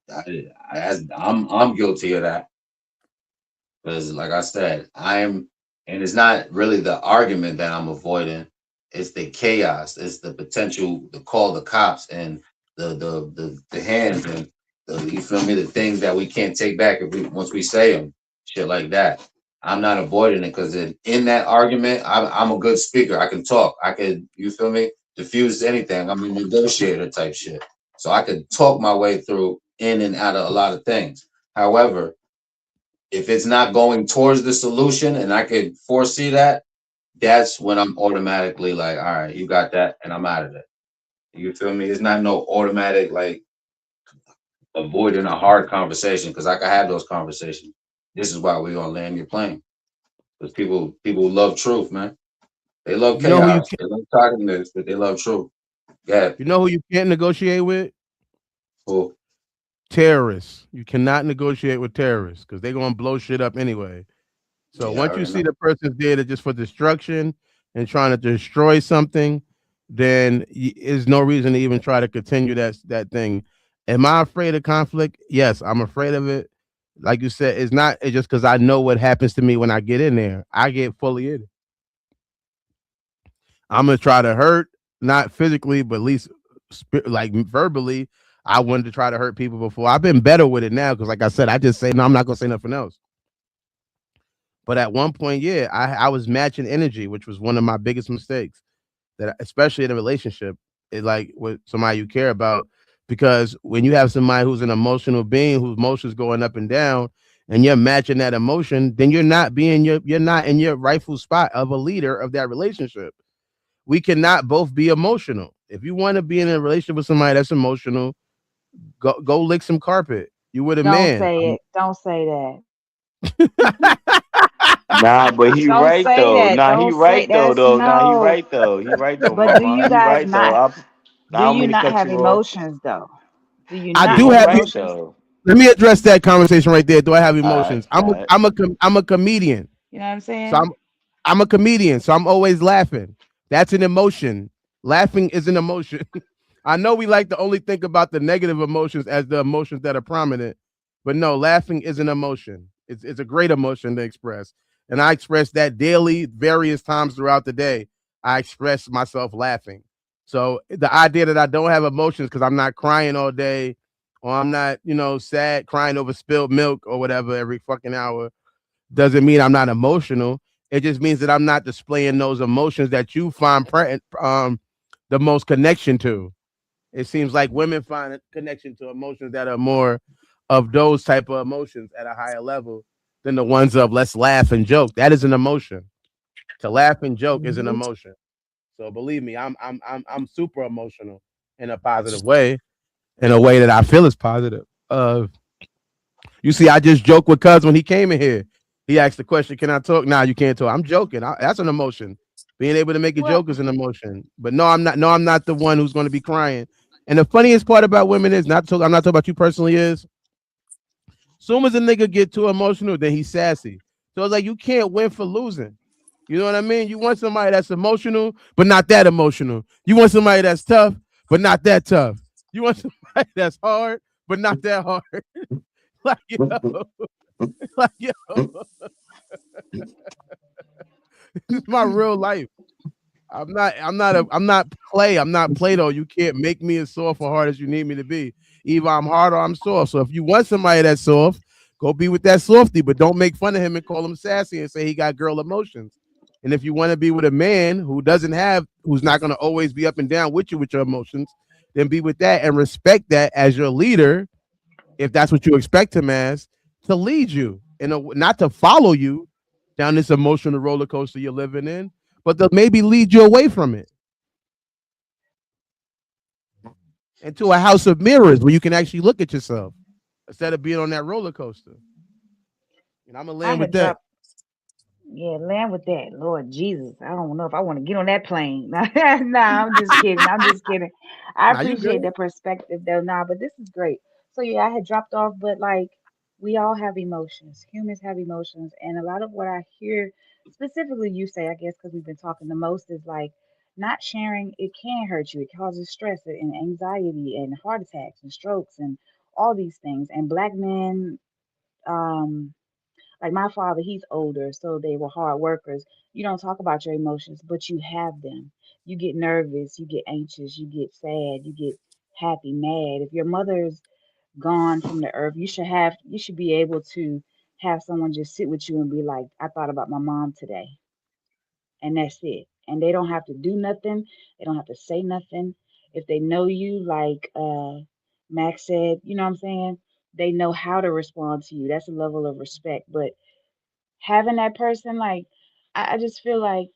I'm guilty of that. Because, like I said, and it's not really the argument that I'm avoiding. It's the chaos. It's the potential to call the cops and the hands and you feel me, the things that we can't take back if we once we say them, shit like that. I'm not avoiding it because in that argument, I'm a good speaker. I can talk. I could, you feel me, diffuse anything. I'm a negotiator type shit, so I could talk my way through in and out of a lot of things. However, if it's not going towards the solution and I could foresee that, that's when I'm automatically like, all right, you got that, and I'm out of it. You feel me? It's not no automatic like avoiding a hard conversation because I can have those conversations. This is why we gonna land your plane because people love truth, man. They love You know who you chaos. They love talking this, but they love truth. Yeah. you know who you can't negotiate with? Cool. Terrorists. You cannot negotiate with terrorists because they're gonna blow shit up anyway. So Yeah, I once you already see know. the person's there to just for destruction and trying to destroy something, then there's no reason to even try to continue that thing. Am I afraid of conflict? Yes, I'm afraid of it. Like you said, it's just because I know what happens to me when I get in there. I get fully in. I'm gonna try to hurt, not physically, but at least like verbally. I wanted to try to hurt people before. I've been better with it now because, like I said, I just say no. I'm not gonna say nothing else. But at one point, yeah, I was matching energy, which was one of my biggest mistakes. That especially in a relationship, it like with somebody you care about, because when you have somebody who's an emotional being whose emotions going up and down, and you're matching that emotion, then you're not in your rightful spot of a leader of that relationship. We cannot both be emotional. If you want to be in a relationship with somebody that's emotional, go lick some carpet. You with a Don't man. say it. Don't say that. Nah, but he Don't right say though. that. Nah, he Don't say right though. that's Though. Nah, he no. right though. He right though, But do mama. you He guys right though. not I do don't you mean to not cut have you off. emotions though? Do you I not Yeah, do he have have. right emotions? though. Let me address that conversation right there. Do I have All right, emotions? all right. I'm a comedian. You know what I'm So saying? I'm a comedian. So I'm always laughing. That's an emotion. Laughing is an emotion. I know we like to only think about the negative emotions as the emotions that are prominent, but no, laughing is an emotion. It's a great emotion to express, and I express that daily, various times throughout the day. I express myself laughing. So the idea that I don't have emotions because I'm not crying all day, or I'm not, sad, crying over spilled milk or whatever every fucking hour, doesn't mean I'm not emotional. It just means that I'm not displaying those emotions that you find the most connection to. It seems like women find a connection to emotions that are more of those type of emotions at a higher level than the ones of let's laugh and joke. That is an emotion. To laugh and joke is an Mhm. emotion. So believe me, I'm super emotional in a positive way, in a way that I feel is positive. You see, I just joked with Cuz when he came in here. He asked the question, "Can I talk?" Nah, you can't talk. I'm joking. That's an emotion. Being able to make a Well, joke is an emotion. But no, I'm not. No, I'm not the one who's going to be crying. And the funniest part about women is not. I'm not talking about you personally. Is soon as a nigga get too emotional, then he's sassy. So it's like you can't win for losing. You know what I mean? You want somebody that's emotional, but not that emotional. You want somebody that's tough, but not that tough. You want somebody that's hard, but not that hard. like like yo, this is my real life. I'm not play. I'm not Play-Doh. You can't make me as soft or hard as you need me to be. Either I'm hard or I'm soft. So if you want somebody that's soft, go be with that softy, but don't make fun of him and call him sassy and say he got girl emotions. And if you want to be with a man who's not going to always be up and down with you with your emotions, then be with that and respect that as your leader, if that's what you expect him as, to lead you and not to follow you down this emotional roller coaster you're living in, but to maybe lead you away from it into a house of mirrors where you can actually look at yourself instead of being on that roller coaster. And I'm gonna I land with had that. dropped. Yeah, land with that. Lord Jesus. I don't know if I want to get on that plane. Nah, I'm just kidding. I'm just kidding. I Nah, you appreciate good. the perspective though. Nah, but this is great. So yeah, I had dropped off, but like we all have emotions. Humans have emotions. And a lot of what I hear specifically you say, I guess because we've been talking the most, is like not sharing, it can hurt you. It causes stress and anxiety and heart attacks and strokes and all these things. And black men, um, like my father, he's older, so they were hard workers. You don't talk about your emotions, but you have them. You get nervous, you get anxious, you get sad, you get happy, mad. If your mother's gone from the earth, you should be able to have someone just sit with you and be like, I thought about my mom today. And that's it. And they don't have to do nothing. They don't have to say nothing. If they know you, like Max said, you know what I'm saying? They know how to respond to you. That's a level of respect. But having that person, like I just feel like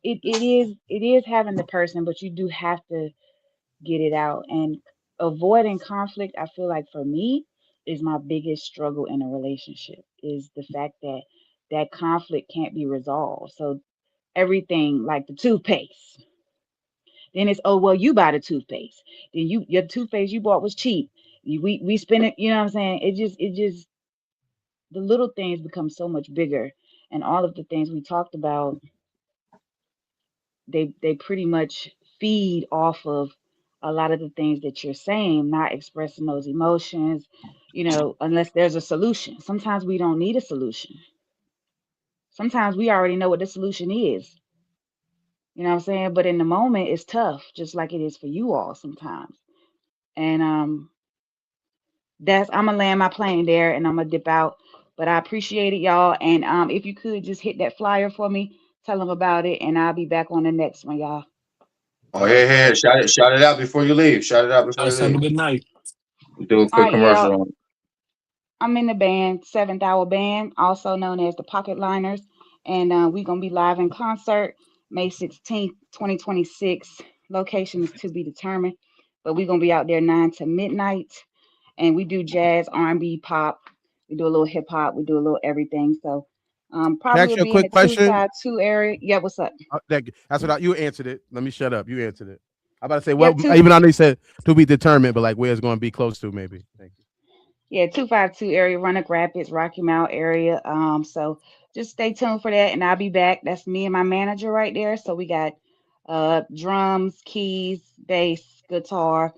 it is having the person, but you do have to get it out. And avoiding conflict, I feel like for me is my biggest struggle in a relationship, is the fact that that conflict can't be resolved. So everything, like the toothpaste, then it's, oh well, you buy the toothpaste, then your toothpaste you bought was cheap, we spend it, you know what I'm saying? It just the little things become so much bigger, and all of the things we talked about, they pretty much feed off of a lot of the things that you're saying, not expressing those emotions, unless there's a solution. Sometimes we don't need a solution. Sometimes we already know what the solution is. You know what I'm saying? But in the moment, it's tough, just like it is for you all sometimes. And that's I'm gonna land my plane there, and I'm gonna dip out. But I appreciate it, y'all. And if you could just hit that flyer for me, tell them about it, and I'll be back on the next one, y'all. Oh, here, shout it out before you leave. Shout it out before you Guys, have a leave. good night. Do a All quick right, yeah. commercial on. I'm in the band, Seventh Hour Band, also known as the Pocket Liners, and we're gonna be live in concert May 16th, 2026. Location is to be determined, but we're gonna be out there 9 to midnight, and we do jazz, R&B, pop. We do a little hip hop. We do a little everything. So Can I probably ask will you a be in quick the question? 252 area. Yeah, what's up? That's what you answered it. Let me shut up. You answered it. I'm about to say, Yeah, well, even though I know you said to be determined, but like where it's going to be close to, maybe. Thank you. 252 area, Roanoke Rapids, Rocky Mount area. So just stay tuned for that, and I'll be back. That's me and my manager right there. So we got drums, keys, bass, guitar,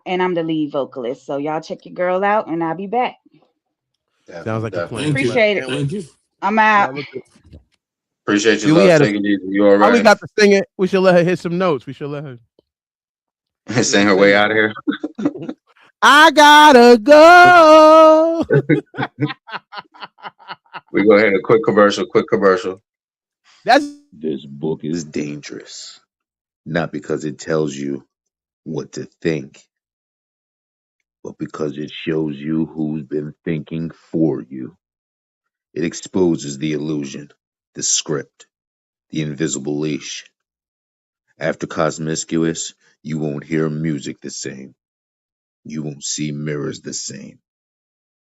and I'm the lead vocalist. So y'all check your girl out, and I'll be back. Sounds Definitely, like a plan. Thank definitely. you. Bless. Appreciate it. Can't wait. Thank you. I'm Y'all out. look good. Appreciate See, your we love. had a. Take it easy. You Why we already got to sing it? We should let her hit some notes. We should let her. Let sing her her sing way it. out of here. I gotta go. We go ahead. A quick commercial. Quick commercial. That's This book is dangerous, not because it tells you what to think, but because it shows you who's been thinking for you. It exposes the illusion, the script, the invisible leash. After Cosmiscuous, you won't hear music the same. You won't see mirrors the same.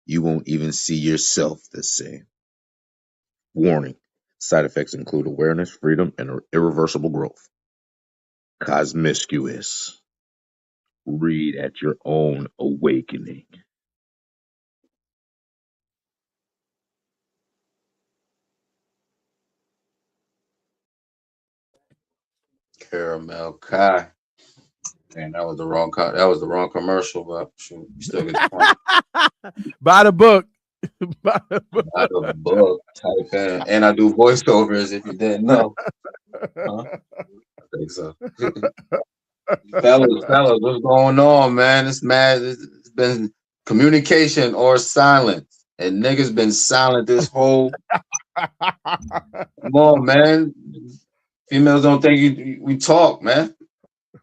You won't even see yourself the same. Warning: side effects include awareness, freedom, and irreversible growth. Cosmiscuous. Read at your own awakening. Caramel Kai. Man, that was the wrong that was the wrong commercial, but shoot, you still get the point. by the book. By the book. Out of book type in, and I do voiceovers. If you didn't know, huh? I think so. fellas, what's going on, man? It's mad. It's been communication or silence, and niggas been silent this whole. Come on, man. Females don't think we talk, man.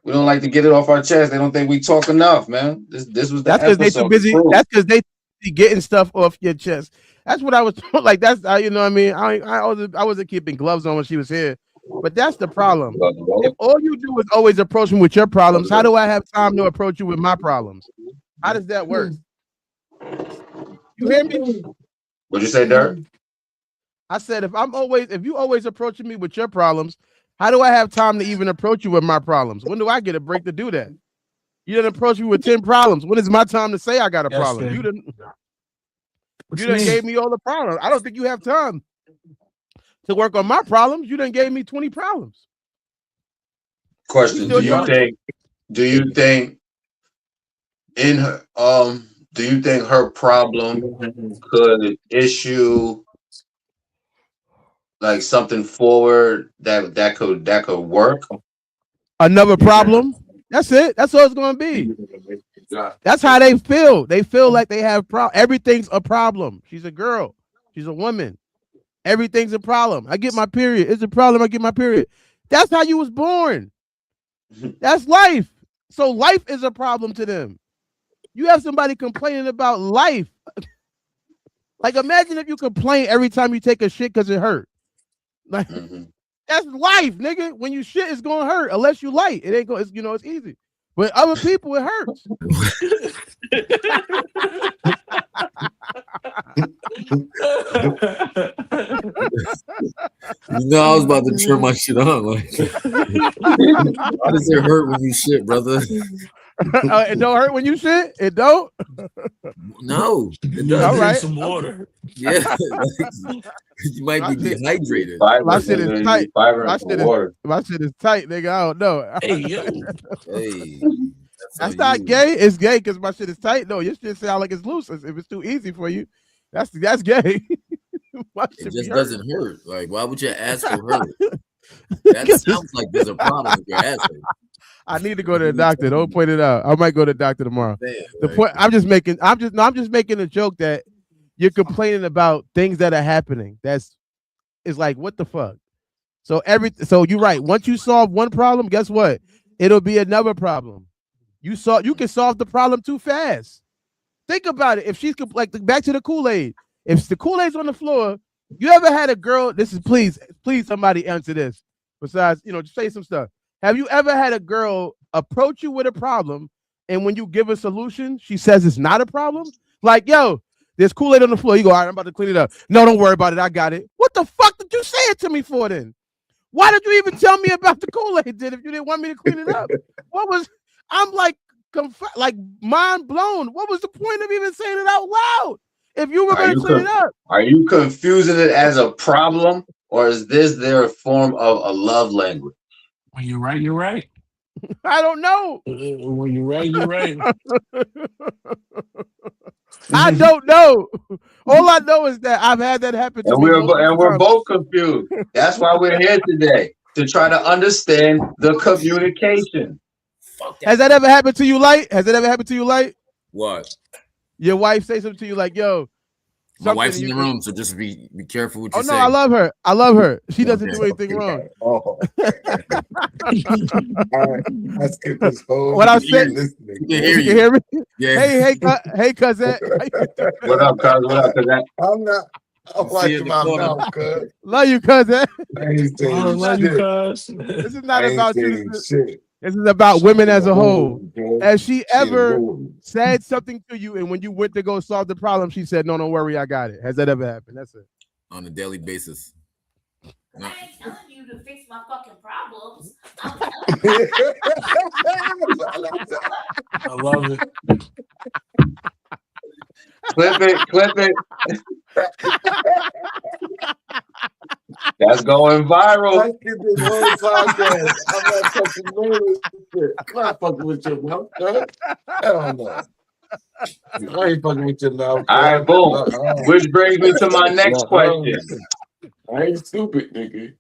We don't like to get it off our chest. They don't think we talk enough, man. This was the That's because they too episode to busy. prove. That's because they getting stuff off your chest. That's what I was like. That's you know what I mean. I wasn't keeping gloves on when she was here, but that's the problem. If all you do is always approach me with your problems, how do I have time to approach you with my problems? How does that work? You hear me? What'd you say, Dirk? I said if you always approaching me with your problems, how do I have time to even approach you with my problems? When do I get a break to do that? You didn't approach me with 10 problems. When is my time to say I got a Yes, problem? baby. You didn't What you you done mean? gave me all the problems. I don't think you have time to work on my problems. You done gave me 20 problems. Question: still trying to Do you think in her do you think her problem could issue like something forward that could work? another problem. That's it. That's all it's gonna be. That's how they feel. They feel like they have everything's a problem. She's a girl. She's a woman. Everything's a problem. I get my period. It's a problem. I get my period. That's how you was born. That's life. So life is a problem to them. You have somebody complaining about life. Like imagine if you complain every time you take a shit because it hurt. Like that's life, nigga. When you shit, it's gonna hurt unless you light. It ain't going. It's easy. But other people, it hurts. You know, I was about to turn my shit on. Like, why does it hurt when you shit, brother? It don't hurt when you shit. It don't. No, it You doesn't. All drink right. some water. Yeah, you might be dehydrated. My Fiber, shit is you tight. need fiber My and some shit is water. my shit is tight, nigga. I don't know. Hey yo. Hey, that's That's on not you. gay. It's gay because my shit is tight. No, your shit sound like it's loose. If it's too easy for you, that's gay. My It shit be just hurt. doesn't hurt. Like, why would your asshole hurt? That sounds like there's a problem with your asshole. I need to go to the doctor. Don't point it out. I might go to the doctor tomorrow. Damn, The like, point I'm just making a joke that you're complaining about things that are happening. It's like what the fuck. So you're right. Once you solve one problem, guess what? It'll be another problem. You can solve the problem too fast. Think about it. If she's like back to the Kool-Aid. If the Kool-Aid's on the floor, you ever had a girl? This is please somebody answer this. Besides, just say some stuff. Have you ever had a girl approach you with a problem, and when you give a solution, she says it's not a problem? Like, yo, there's Kool-Aid on the floor. You go, all right, I'm about to clean it up. No, don't worry about it. I got it. What the fuck did you say it to me for then? Why did you even tell me about the Kool-Aid then if you didn't want me to clean it up? I'm like mind blown. What was the point of even saying it out loud if you were going to clean it up? Are you confusing it as a problem, or is this their form of a love language? When you're right, you're right. I don't know. When you're right, you're right. I don't know. All I know is that I've had that happen to And me multiple we're times. both confused. That's why we're here today to try to understand the communication. Fuck Has that. that ever happened to you, Light? Has that ever happened to you, Light? What? Your wife say something to you like, "Yo, My something," wife's and in you the just, room, so just be careful what "Oh you no, I say. love her. I love her. She doesn't Okay. do anything wrong." Oh, all right. I skipped this whole What She I can say, hear you. listening. She can hear she can you. hear me. Yeah. Hey, cousin. How you doing? What up, cuz? What up, cuz? I'm not. I'm See you in watching the my corner. mouth, cuz. Love you, cousin. I ain't This I is saying not. love you, shit. cuz. This is I not ain't about you. saying shit. This is about She women the as a whole. womb, cuz. Has she She the ever womb. said something to you, and when you went to go solve the problem, she said, "No, don't worry, I got it." Has that ever happened? That's it. On a daily basis. No. I ain't telling you to fix my fucking problems. I'm I love it. Clip it, clip it. That's going viral. I skip this whole podcast. I'm not touching none of this shit. I'm not fucking with your mouth, cuz. Hell no. I ain't fucking with your mouth, All right, cuz. boom. Which brings me to my next question. I ain't stupid, nigga.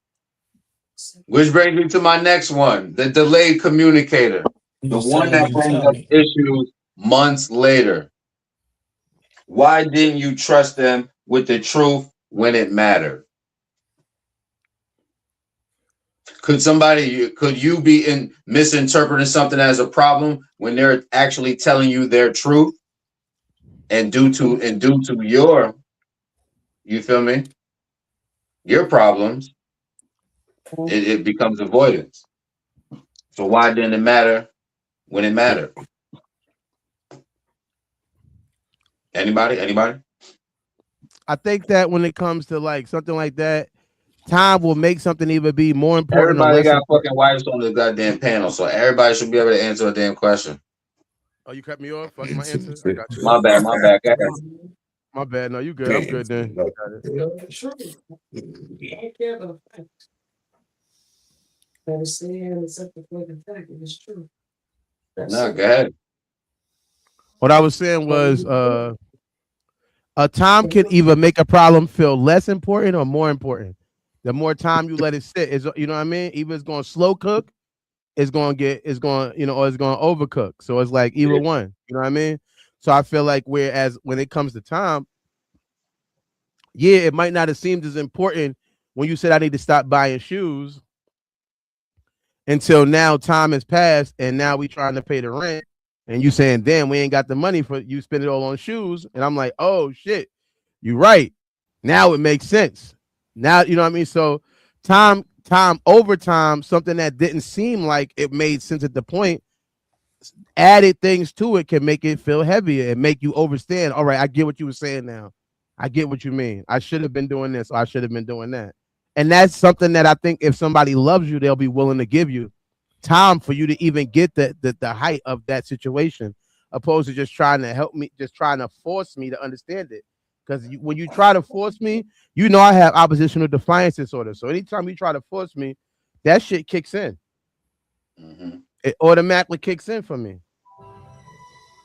Which brings me to my next one. The delayed communicator. You The just tell one me that when you brings tell up me. issues months later. Why didn't you trust them with the truth when it mattered? Could you be misinterpreting something as a problem when they're actually telling you their truth, and due to your, you feel me, your problems, it becomes avoidance. So why didn't it matter when it mattered? Anybody? I think that when it comes to like something like that, time will make something either be more important or Everybody less got important. fucking wives on the goddamn panel, so everybody should be able to answer a damn question. Oh, you cut me off? Fuck my answer. I got you. My bad, my bad. Go ahead. My bad. No, you good. I'm good then. I got it. No, go ahead. What I was saying was a time can either make a problem feel less important or more important. The more time you let it sit, is, you know what I mean? Either it's going to slow cook, it's going, or it's going to overcook. So it's like either Yeah. one. You know what I mean? So I feel like whereas when it comes to time, yeah, it might not have seemed as important when you said I need to stop buying shoes until now time has passed and now we trying to pay the rent and you saying, damn, we ain't got the money for you spend it all on shoes. And I'm like, oh shit, you right. Now it makes sense. Now, you know what I mean? So time over time, something that didn't seem like it made sense at the point, added things to it can make it feel heavier and make you overstand. All right, I get what you were saying now. I get what you mean. I should have been doing this, or I should have been doing that. And that's something that I think if somebody loves you, they'll be willing to give you time for you to even get the height of that situation, opposed to just trying to help me, just trying to force me to understand it. Because when you try to force me, you know I have oppositional defiance disorder. So anytime you try to force me, that shit kicks in. Mm-hmm. It automatically kicks in for me.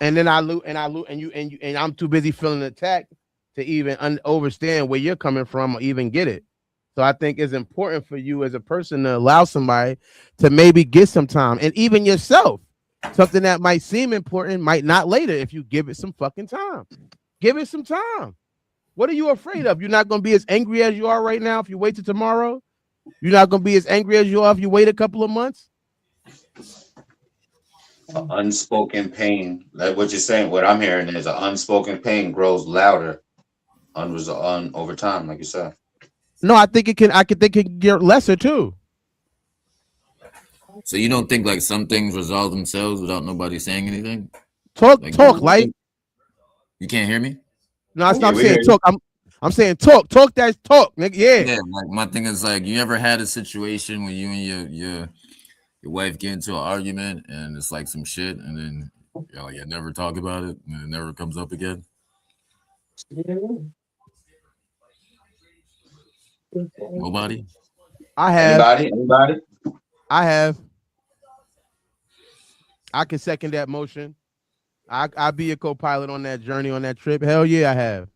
And then and I'm too busy feeling attacked to even understand where you're coming from or even get it. So I think it's important for you as a person to allow somebody to maybe get some time, and even yourself, something that might seem important might not later if you give it some fucking time. Give it some time. What are you afraid of? You're not going to be as angry as you are right now if you wait till tomorrow. You're not going to be as angry as you are if you wait a couple of months. Unspoken pain, like what you're saying, what I'm hearing is an unspoken pain grows louder over time, like you said. No, I think it can. I could think it can get lesser too. So you don't think like some things resolve themselves without nobody saying anything? Talk, Like talk, light. you can't hear me? No, it's Yeah, not we saying hear you. talk. I'm saying talk. Talk that's talk, nigga. Yeah. Yeah, like my thing is like you ever had a situation when you and your wife get into an argument and it's like some shit and then you never talk about it and it never comes up again? Nobody? I have. Anybody? I have. I can second that motion. I be a co-pilot on that journey, on that trip. Hell yeah, I have.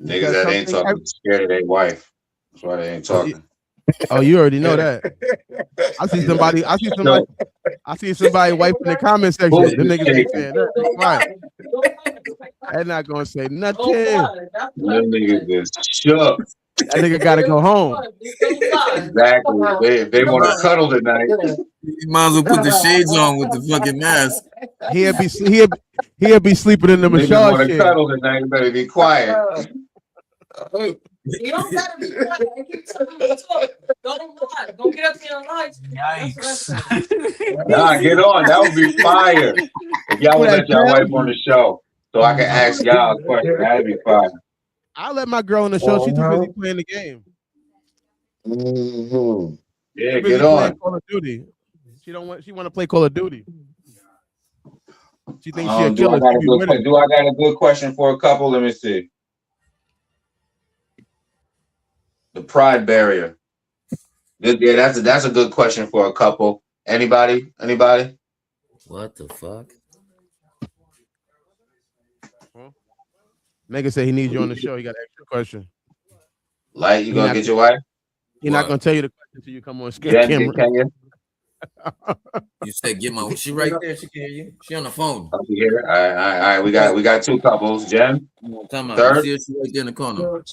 Niggas Because that ain't something. talking scared of their wife. That's why they ain't talking. Oh, you already know that. I see somebody. I see somebody. So, I see somebody wipe in the comment section. bulls Them is niggas ain't shaking. saying that. Be quiet. They're not gonna say nothing. Them niggas is shook. That nigga gotta go home. Exactly. If they want to cuddle tonight, You might as well put the shades on with the fucking mask. He'll be sleeping in the niggas massage want to chair. cuddle tonight, you better be quiet. You don't gotta be quiet. I keep telling you to talk. Don't lie. Don't get up here and lie to me. Yikes. Nah, get on. That would be fire. If y'all Who would that let y'all wife on Tim? the show so I can ask y'all a question. That'd be fire. I'll let my girl on the show. She too busy playing the game. Yeah, Too get busy playing on. Call of Duty. She want to play Call of Duty. She thinks she a Do I killer. got She a be good winning. do I got a good question for a couple? Let me see. The pride barrier. Yeah, that's a good question for a couple. Anybody? Anybody? What the fuck? Nigga said he needs you on the show. He got an extra question. Light, you He gonna not get your wife? not What? gonna tell you the question until you come on scare Jen, camera. can you? You said get my. She right there. She can hear you. She on the phone. Up here. All right. We got two couples. Jen, Time out. You third. see her? She right there in the corner.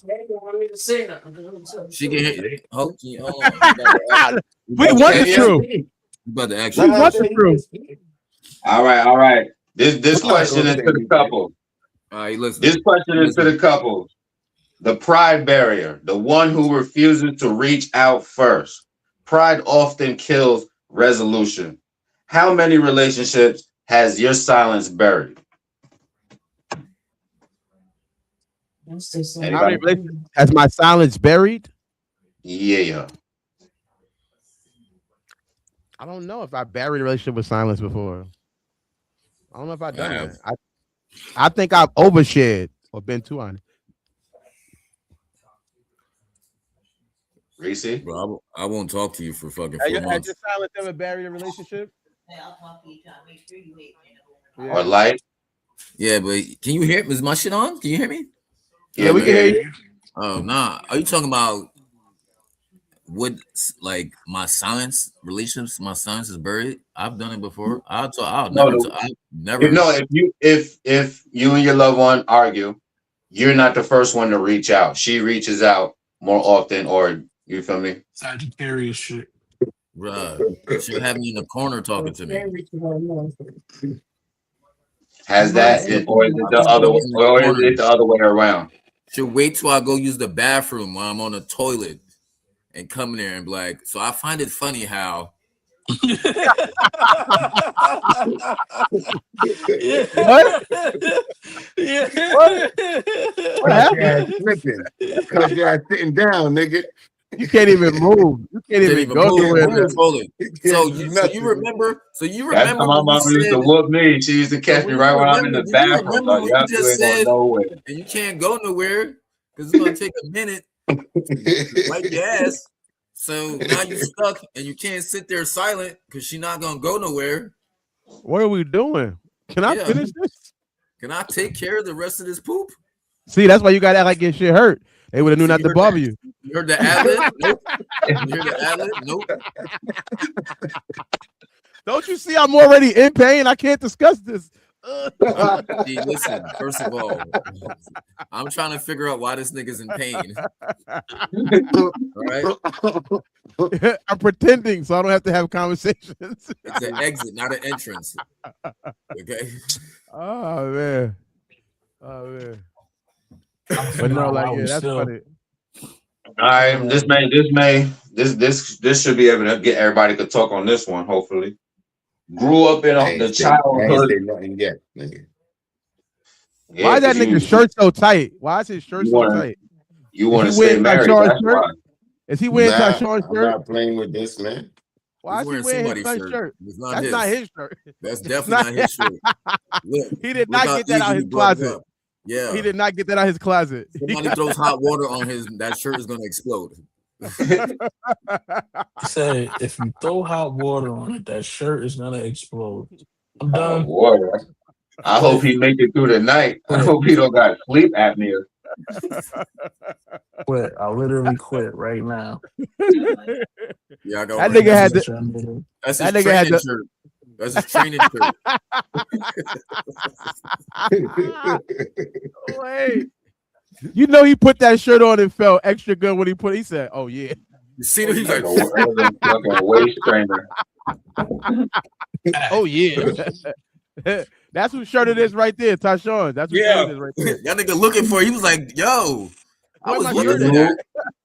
She can hear. Hold on. We want the truth. You about to ask We you a want the question. truth. All right. This I'm not question gonna is say to the anything. couple. All right, listen. This question is to Listen. the couple. The pride barrier, the one who refuses to reach out first. Pride often kills resolution. How many relationships has your silence buried? How many Anybody? relationships has my silence buried? Yeah. I don't know if I buried a relationship with silence before. I don't know if I've done have. that. I think I've overshared or been too honest. Reese? Bro, I won't talk to you for fucking Has 4 your months. silence ever buried a relationship? I'll talk to you trying to make sure you hate me. Or light? Yeah, but can you hear? Is my shit on? Can you hear me? Yeah, we can hear you. Oh nah. Are you talking about what like my silence relationships? My silence is buried. I've done it before. I'll never. No, I've never. if you and your loved one argue, you're not the first one to reach out. She reaches out more often, or you feel me? Sagittarius shit. Bruh, she'll have me in the corner talking to me. Has that, or is it the She'll other, put me in the or is corner. it the other way around? She'll wait till I go use the bathroom while I'm on the toilet and come in there and be like. So I find it funny how. What? What? What happened? Flipping. Because you're sitting down, nigga. You can't even move. You can't even go nowhere. on the toilet. So Nothing. you remember? So you That's remember how my when you mom used to said? whoop me. She used to So catch me when right you when I'm in remember? the Do you bathroom. remember Like, when you yep, you just ain't going said? nowhere. And you can't go nowhere because it's gonna take a minute to wipe your ass. So now you stuck and you can't sit there silent because she's not gonna go nowhere. What are we doing? Can I Yeah. finish this? Can I take care of the rest of this poop? See, that's why you got to act like your shit hurt. They would have knew So not you to heard bother that? you. You heard the ad lib? Nope. You heard the ad lib? Nope. Don't you see I'm already in pain? I can't discuss this. See, listen, first of all, I'm trying to figure out why this nigga's in pain. All right. I'm pretending so I don't have to have conversations. It's an exit, not an entrance. Okay. Oh man. But no, like yeah, that's funny. All right, this should be able to get everybody to talk on this one. Hopefully, grew up in I the ain't childhood. say nothing yet, nigga. Yeah, Why is that 'cause nigga's shirt so tight? Why is his shirt so tight? You Is want he to stay wearing married? Tyshawn's That's shirt? why. Is he wearing Nah, Tyshawn's I'm shirt? not playing with this, man. Why He's is he wearing wearing his somebody's son's shirt. shirt? It's not That's his. not his shirt. That's It's definitely not his shirt. Look, He did look not how get that out easy his he brought it closet. up. Yeah. He did not get that out his closet. Somebody throws hot water on that shirt is gonna explode. He said, if you throw hot water on it, that shirt is gonna explode. I'm done. Water. I hope he make it through the night. I Quit. hope he don't got sleep apnea. Quit. I literally quit right now. Yeah, I go That right. nigga That's had what to. y'all niggas. That's his That nigga had training to. shirt. That's his training shirt. Wait, you know he put that shirt on and felt extra good when he put. He said, "Oh yeah, You see him? He's Like like, a fucking waist trainer. oh yeah." That's whose shirt it is right there, Tyshawn. That's whose shirt yeah. it is right there. Y'all nigga looking for it. He was like, yo, I Where was my looking shirt for at? You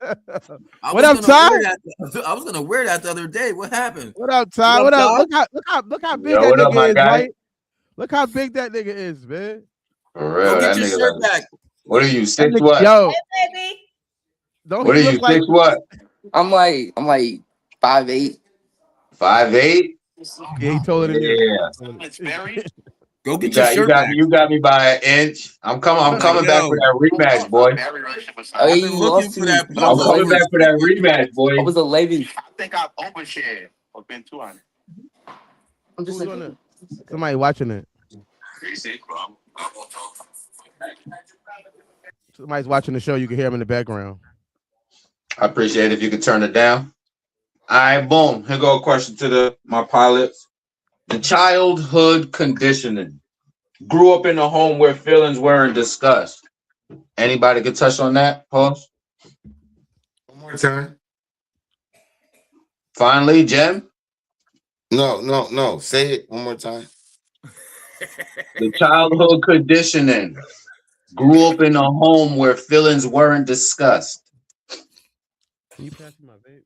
that. I What was up, gonna Ty? wear that. I was gonna wear that the other day. What happened? What up, What Ty? up, What up? Ty? Look how big yo, that what up, my nigga is, guy? right? Look how big that nigga is, man. For Go real, get that your nigga shirt like, back. what are you, That 6 nigga, what? yo, Hey, baby. don't What he are you, look like? 6 what? I'm like 5'8". 5'8"? Yeah, he taller than you. Yeah. It's Barry. Go You get your got you shirt got back. you got me by an inch. I'm Like, coming back for yo, that rematch, boy. Barry relationship with Oh, yeah, I've Simon. been you looking lost for to me, that but I was I'm polo coming for 11. back a for that second. rematch, I boy. was 11. I think I've overshared or been too honest. I'm just Who's like, on it? Somebody watching it. You see, bro. I won't talk. Somebody's watching the show. You can hear him in the background. I appreciate it if you could turn it down. All right, boom. Here go a question to my pilots. The childhood conditioning. Grew up in a home where feelings weren't discussed. Anybody could touch on that? Pause. One more time. Finally, Jem. No. Say it one more time. The childhood conditioning. Grew up in a home where feelings weren't discussed. Can you pass me my vape?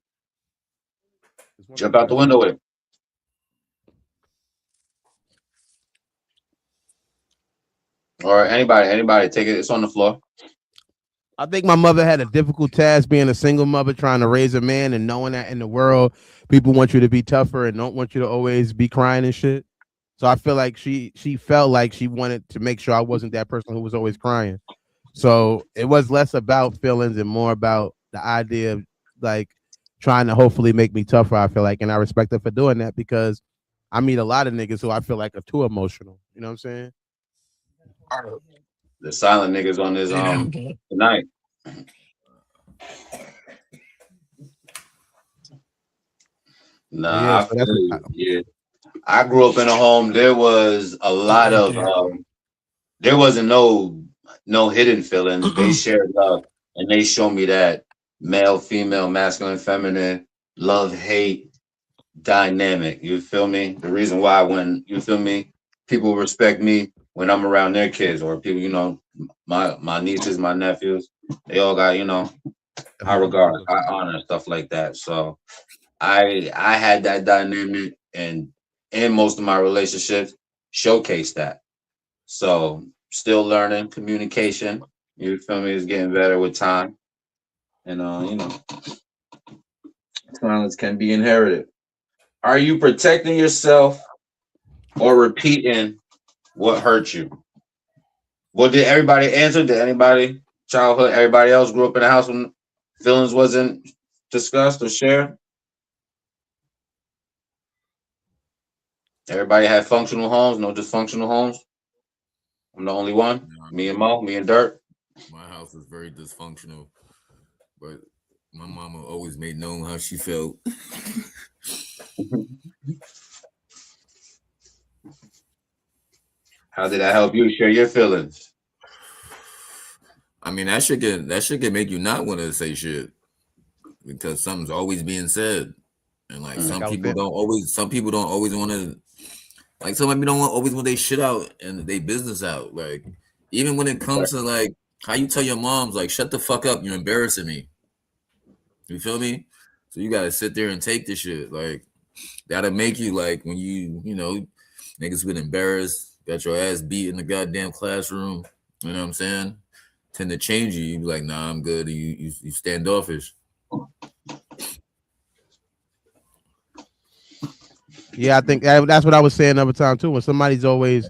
There's one Jump coming out the down. window with it. Or anybody, take it. It's on the floor. I think my mother had a difficult task being a single mother trying to raise a man and knowing that in the world people want you to be tougher and don't want you to always be crying and shit. So I feel like she felt like she wanted to make sure I wasn't that person who was always crying. So it was less about feelings and more about the idea of like trying to hopefully make me tougher. I feel like, and I respect her for doing that because I meet a lot of niggas who I feel like are too emotional. You know what I'm saying? The silent niggas on this Hey, damn, okay. tonight. But yeah, Nah, I so that's feel you. Yeah. I grew up in a home. There was a Sit lot right of there. there wasn't no hidden feelings. They shared love and they showed me that male, female, masculine, feminine, love, hate dynamic. You feel me? The reason why when you feel me, people respect me when I'm around their kids or people, my nieces, my nephews, they all got, high regard, high honor, stuff like that. So I had that dynamic and in most of my relationships showcase that. So still learning communication. You feel me? Is getting better with time. And silence can be inherited. Are you protecting yourself or repeating what hurt you? Well, did everybody answer? Did anybody childhood? Everybody else grew up in a house when feelings wasn't discussed or shared. Everybody had functional homes, no dysfunctional homes. I'm the only one. No, Me and Mo, me and Dirt. my house was very dysfunctional, but my mama always made known how she felt. How did that help you share your feelings? I mean, that shit can make you not want to say shit because something's always being said, and like Mm. like some I was people saying. don't always. Some people don't always want to. Like some people don't always want their shit out and they business out. Like even when it comes to like how you tell your moms like shut the fuck up, you're embarrassing me. You feel me? So you gotta sit there and take this shit. Like that'll make you like when niggas been embarrassed, got your ass beat in the goddamn classroom. You know what I'm saying? Tend to change you. You be like, nah, I'm good. And you standoffish. Yeah, I think that's what I was saying another time too. When somebody's always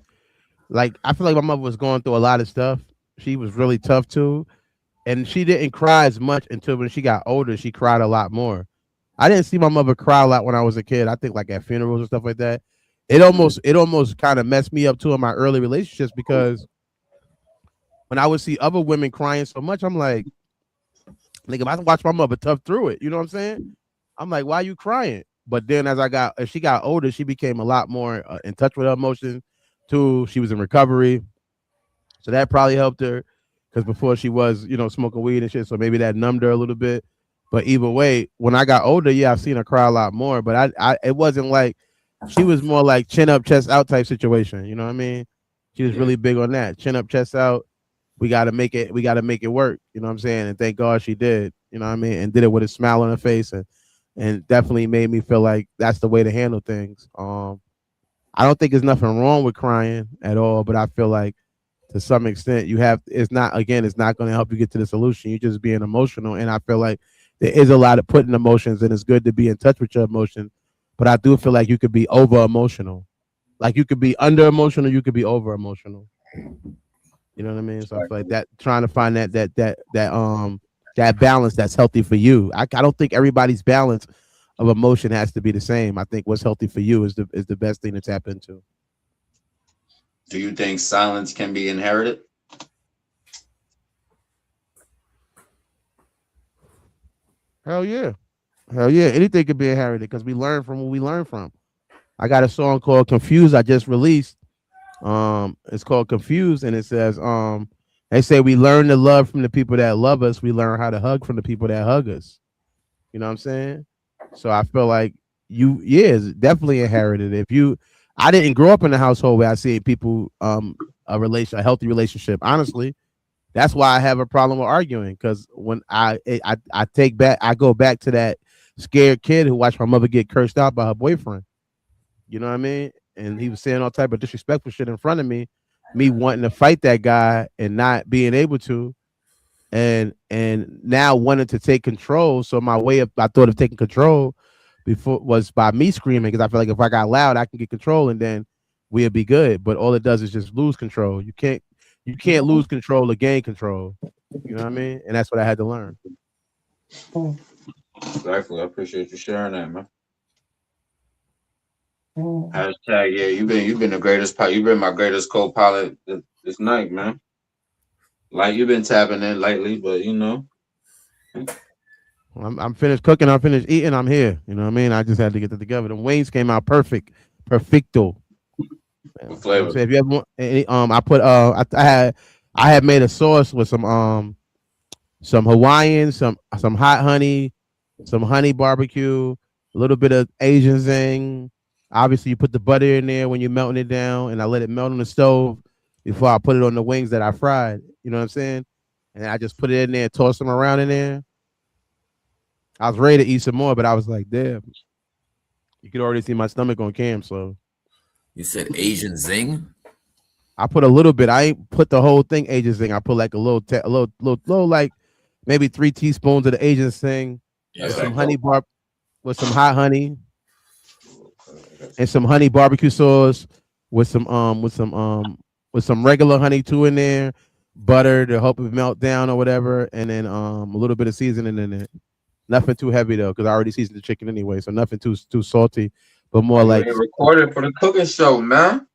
like, I feel like my mother was going through a lot of stuff. She was really tough too, and she didn't cry as much until when she got older. She cried a lot more. I didn't see my mother cry a lot when I was a kid. I think like at funerals and stuff like that. it almost kind of messed me up too in my early relationships because when I would see other women crying so much, I'm like, if I watch my mother tough through it, you know what I'm saying? I'm like, why are you crying? But then as she got older, she became a lot more in touch with her emotions. Too, she was in recovery, so that probably helped her because before she was, smoking weed and shit. So maybe that numbed her a little bit. But either way, when I got older, yeah, I've seen her cry a lot more. But it wasn't like she was more like chin up, chest out type situation. You know what I mean? She was Yeah. really big on that chin up, chest out. We got to make it. We got to make it work. You know what I'm saying? And thank God she did. You know what I mean? And did it with a smile on her face, and definitely made me feel like that's the way to handle things. I don't think there's nothing wrong with crying at all, but I feel like to some extent it's not going to help you get to the solution. You're just being emotional, and I feel like there is a lot of putting emotions, and it's good to be in touch with your emotions. But I do feel like you could be over emotional, like you could be under emotional, you could be over emotional. You know what I mean? So I feel like that trying to find that balance that's healthy for you. I don't think everybody's balance of emotion has to be the same. I think what's healthy for you is the best thing to tap into. Do you think silence can be inherited? Hell yeah. Hell yeah. Anything could be inherited because we learn from what we learn from. I got a song called Confused I just released. It's called Confused, and it says, they say we learn to love from the people that love us, we learn how to hug from the people that hug us. You know what I'm saying? So I feel like it's definitely inherited. I didn't grow up in a household where I see people a healthy relationship. Honestly, that's why I have a problem with arguing because when I go back to that scared kid who watched my mother get cursed out by her boyfriend. You know what I mean? And he was saying all type of disrespectful shit in front of me wanting to fight that guy and not being able to, and now wanted to take control. So I thought of taking control before was by me screaming because I feel like if I got loud, I can get control and then we'll be good. But all it does is just lose control. You can't lose control or gain control. You know what I mean? And that's what I had to learn. Exactly. I appreciate you sharing that, man. Hashtag yeah. You've been the greatest. You've been my greatest co-pilot this night, man. Like you've been tapping in lately, but I'm finished cooking. I'm finished eating. I'm here. You know what I mean? I just had to get it together. The wings came out perfect, perfecto. You what know what I'm flavor? saying? If you ever want, I put I had made a sauce with some Hawaiian, some hot honey, some honey barbecue, a little bit of Asian zing. Obviously, you put the butter in there when you're melting it down, and I let it melt on the stove before I put it on the wings that I fried. You know what I'm saying? And I just put it in there, toss them around in there. I was ready to eat some more, but I was like, damn, you could already see my stomach on cam. So You said Asian zing. I put a little bit. I ain't put the whole thing Asian zing. I put like a little, like maybe 3 teaspoons of the Asian zing Yeah. with That's some that honey coke. bar, with some hot honey and some honey barbecue sauce with some regular honey too in there, butter to help it melt down or whatever, and then a little bit of seasoning in it. Nothing too heavy though, because I already seasoned the chicken anyway, so nothing too salty, but more You like ain't recorded for the cooking show, man.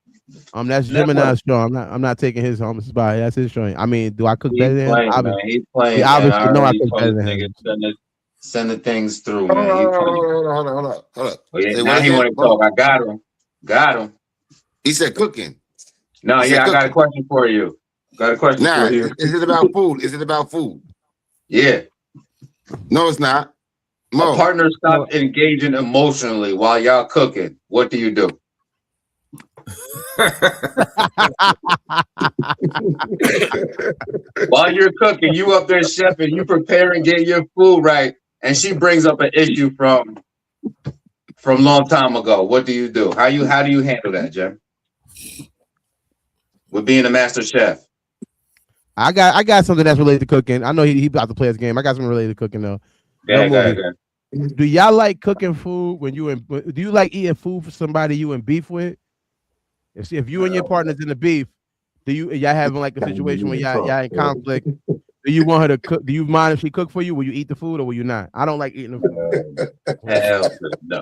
that's Network. Gemini's show. I'm not taking his home spot. That's his joint. I mean, do I cook He's better than him? playing, man. Obviously, He's he playing, man. I obviously know I already cook told better this than nigga him. send the things through, Hold on, man. He hold playing. on, hold on, hold on, hold on, hold on. Oh yeah, Say what now he again? want to talk. I got him. Got him. He said cooking. No, He said yeah, I got a cooking. question for you. Got a question Nah, for you. is it about food? Is it about food? Yeah. No, it's not. A Mo. partner Well, stops engaging emotionally while y'all cooking. What do you do? While you're cooking, you up there chefing, you prepare and get your food right, and she brings up an issue from long time ago. What do you do? How do you handle that, Jim? With being a master chef. I got something that's related to cooking. I know he about to play his game. I got something related to cooking though. Go No ahead, go ahead, movie. go ahead. Do y'all like cooking food when you in? Do you like eating food for somebody you in beef with? If you and your partner's in the beef, y'all having like a situation where y'all in conflict? Do you want her to cook? Do you mind if she cook for you? Will you eat the food or will you not? I don't like eating the food. Hell no.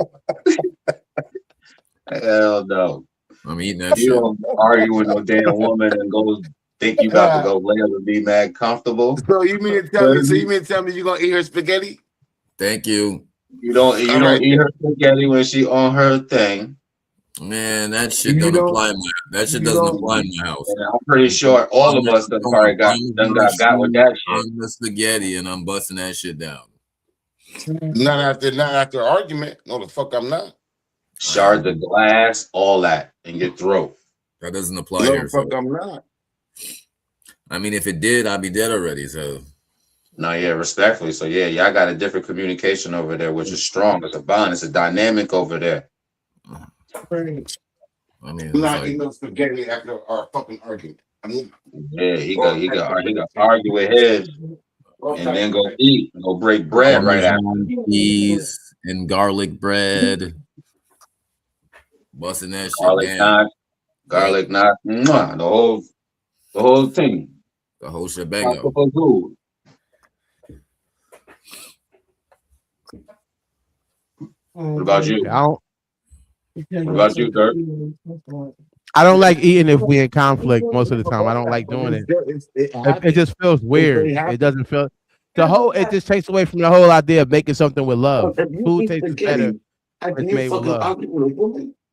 Hell no. I'm eating that You shit. don't argue with no damn woman and go think you about to go lay up and be mad comfortable. So you mean to tell me? So you mean to tell me you're gonna eat her spaghetti? Thank you. You don't All right. eat her spaghetti when she on her thing. Man, that shit You don't don't. apply in my. That shit You doesn't don't. apply in my house. And I'm pretty sure all of us done probably got with that shit. On the spaghetti, and I'm busting that shit down. Not after argument. No, the fuck I'm not. Shards of glass, all that in your throat. That doesn't apply No, here. the fuck So. I'm not. I mean, if it did, I'd be dead already. So. No, yeah, respectfully. So yeah, y'all got a different communication over there, which is strong. It's a bond. It's a dynamic over there. I mean, I'm not eating no spaghetti after our fucking argument. Yeah, he got argue with his and then go eat and go break bread right after. Cheese and garlic bread. Busting that shit Garlic down. knots, garlic knots, the whole thing. The whole shebang. What about you? What about you, Dirk? I don't like eating if we in conflict most of the time. I don't like doing it. It just feels weird. It doesn't feel it just takes away from the whole idea of making something with love. Food tastes better when it's made with love.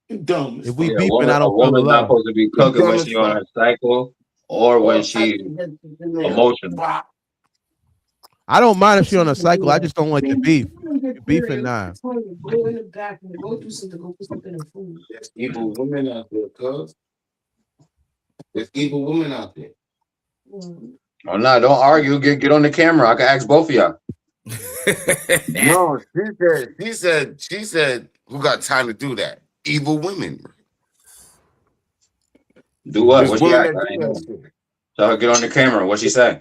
If we beefing, I don't feel the woman's not love. supposed to be cooking when she's on her cycle or when she's emotional. I don't mind if she's on a cycle. I just don't like the beef. Beefing now. Go in the back and go do something. Go put something in food. There's evil women out there, cuz. There's evil women out there. Oh no, don't argue. Get on the camera. I can ask both of y'all. No, she said, who got time to do that? Evil women. Do what? There's What she women ask? that do that shit. Tell her get on the camera. What she say?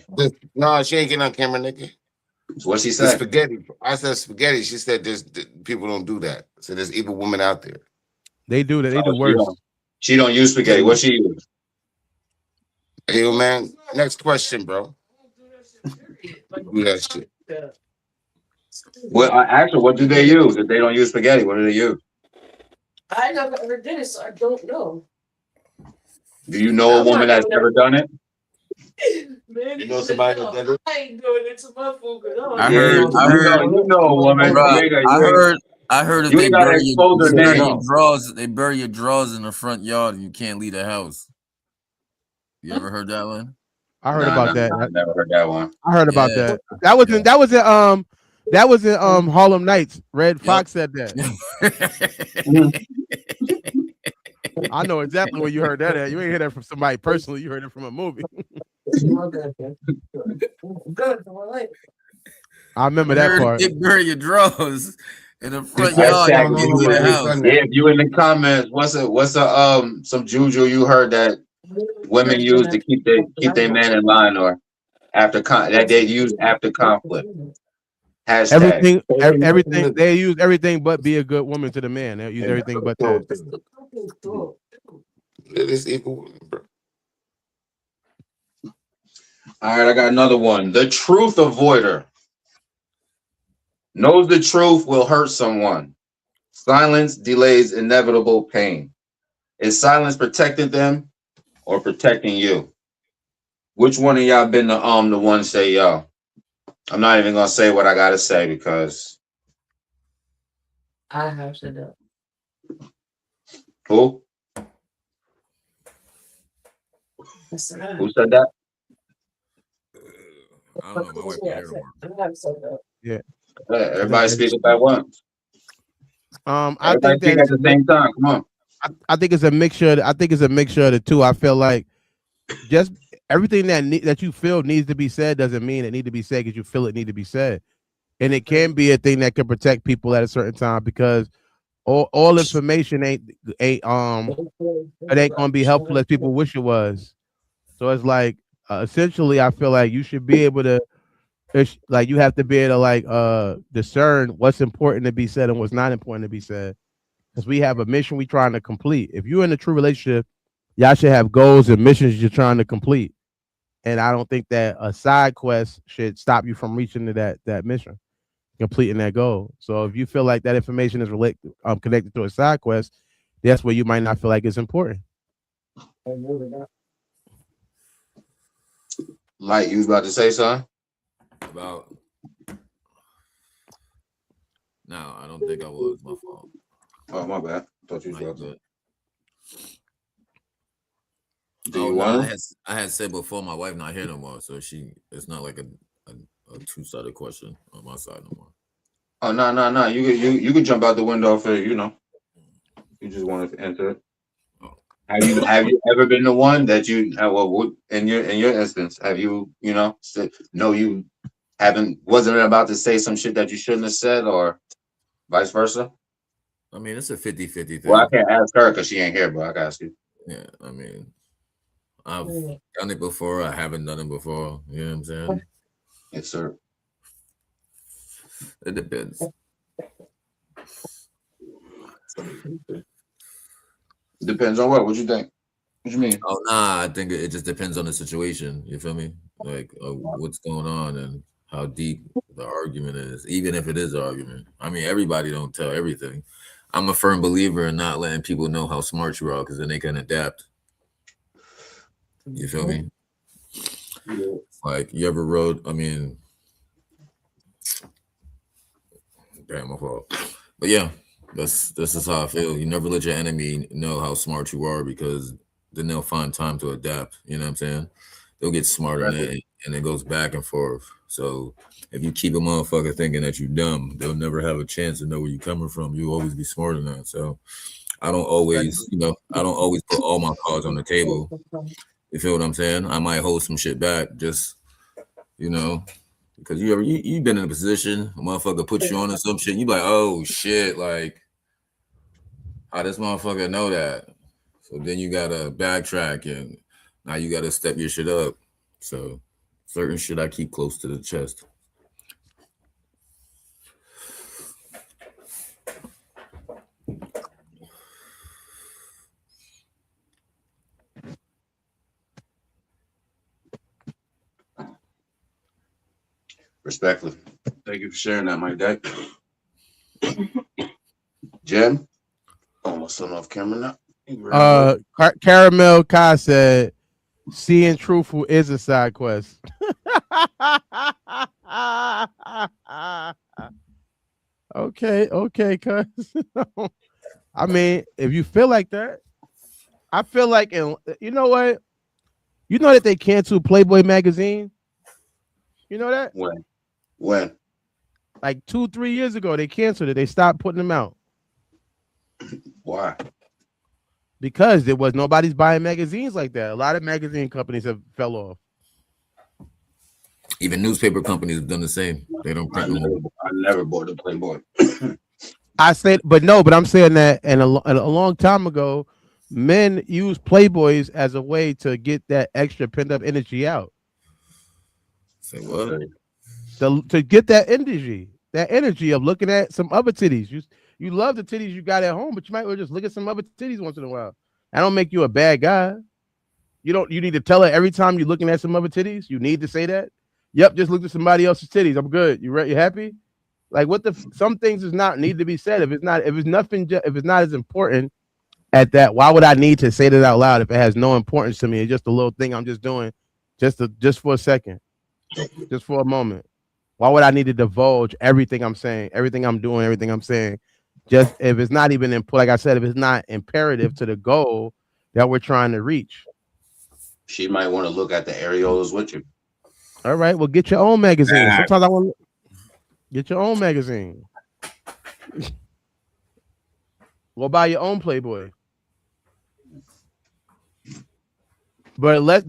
No, she ain't getting on camera, nigga. What she The say? spaghetti. I said spaghetti. She said there's people don't do that. So there's evil women out there. They do that. They do worse. She don't use spaghetti. What she use? Hey, yo, man. Next question, bro. Do that shit. Well, actually, what do they use? If they don't use spaghetti, what do they use? I never ever did it, so I don't know. Do you know a woman that's ever done it? Man, You know somebody that did it? I ain't doing it to my food. I heard. You know a woman. Bruh, I heard if you they gotta bury expose her name. they bury your drawers in the front yard and you can't leave the house. You ever heard that one? I heard about that. I never heard that one. I heard about that. That was in Harlem Nights. Red Fox said that. I know exactly where you heard that at. You ain't heard that from somebody personally. You heard it from a movie. I remember that part. They bury your drawers in the front yard. Yeah, if you in the comments, what's some juju you heard that women use to keep their man in line or that they use after conflict? Hashtag. Everything they use everything but be a good woman to the man. They use everything but that. It is equal women, bro. All right, I got another one. The truth avoider knows the truth will hurt someone. Silence delays inevitable pain. Is silence protecting them or protecting you? Which one of y'all been the one say yo? I'm not even gonna say what I gotta say because I have said that. who? Who said that? I don't know. My wife can't hear I have said that. Yeah. Everybody speak at once. I think that at the same time. Come on. I think it's a mixture. I think it's a mixture of the two. I feel like just everything that you feel needs to be said doesn't mean it need to be said because you feel it need to be said, and it can be a thing that can protect people at a certain time because all information ain't gonna be helpful as people wish it was. So it's like essentially, I feel like you should be able to. Like you have to be able to like discern what's important to be said and what's not important to be said. Because we have a mission we're trying to complete. If you're in a true relationship, y'all should have goals and missions you're trying to complete. And I don't think that a side quest should stop you from reaching to that mission, completing that goal. So if you feel like that information is connected to a side quest, that's where you might not feel like it's important. Like you was about to say something? About no, I don't think I was. My fault. Oh, my bad. Thought you was No, you about to. good. Do Oh you no, want I to? had said before my wife not here no more, so it's not like a two-sided question on my side no more. Oh, no, no, no. You could jump out the window if you just wanted to answer it. Oh, Have you ever been the in your instance, have you said no, you haven't wasn't about to say some shit that you shouldn't have said, or vice versa? I mean, it's a 50-50 Well, I thing. can't ask her because she ain't here, but I can ask you. Yeah, I mean, I've done it before. I haven't done it before. You know what I'm saying? Yes, sir. It depends. Depends on what you think. What you mean? Oh nah, I think it just depends on the situation. You feel me? Like what's going on and how deep the argument is, even if it is an argument. I mean, everybody don't tell everything. I'm a firm believer in not letting people know how smart you are because then they can adapt. You feel me? Like you ever wrote? I mean, damn, my fault. But yeah, that's just how I feel. You never let your enemy know how smart you are because then they'll find time to adapt. You know what I'm saying? They'll get smarter and it goes back and forth. So if you keep a motherfucker thinking that you dumb, they'll never have a chance to know where you're coming from. You'll always be smarter than that. So I don't always put all my cards on the table. You feel what I'm saying? I might hold some shit back just, you know, because you've been in a position, a motherfucker put you on to some shit, and you be like, oh shit, like how this motherfucker know that? So then you gotta backtrack and now you gotta step your shit up. So certain shit I keep close to the chest. Respectfully. Thank you for sharing that, Mike Dyke. Jen? Almost on off camera now. Caramel Kai said, "Seeing truthful is a side quest." Okay, cuz. I mean, if you feel like that, I feel like, you know what? You know that they canceled Playboy magazine. You know that? When? Like 2-3 years ago, they canceled it. They stopped putting them out. Why? Because there was nobody's buying magazines like that. A lot of magazine companies have fell off. Even newspaper companies have done the same. They don't print no more. I never bought a Playboy. I said, but I'm saying that, and a long time ago, men used Playboys as a way to get that extra pent up energy out. Say what? To get that energy of looking at some other titties. You love the titties you got at home, but you might well just look at some other titties once in a while. I don't make you a bad guy. You need to tell her every time you're looking at some other titties. You need to say that. Yep, just look at somebody else's titties. I'm good. You happy? Like some things does not need to be said. If it's not as important at that, why would I need to say that out loud if it has no importance to me? It's just a little thing I'm just doing just for a second, just for a moment. Why would I need to divulge everything I'm saying, everything I'm doing, everything I'm saying? Just if it's not even like I said, if it's not imperative to the goal that we're trying to reach. She might want to look at the areolas with you. All right, well, get your own magazine. Sometimes I want to get your own magazine. Well, buy your own Playboy. But unless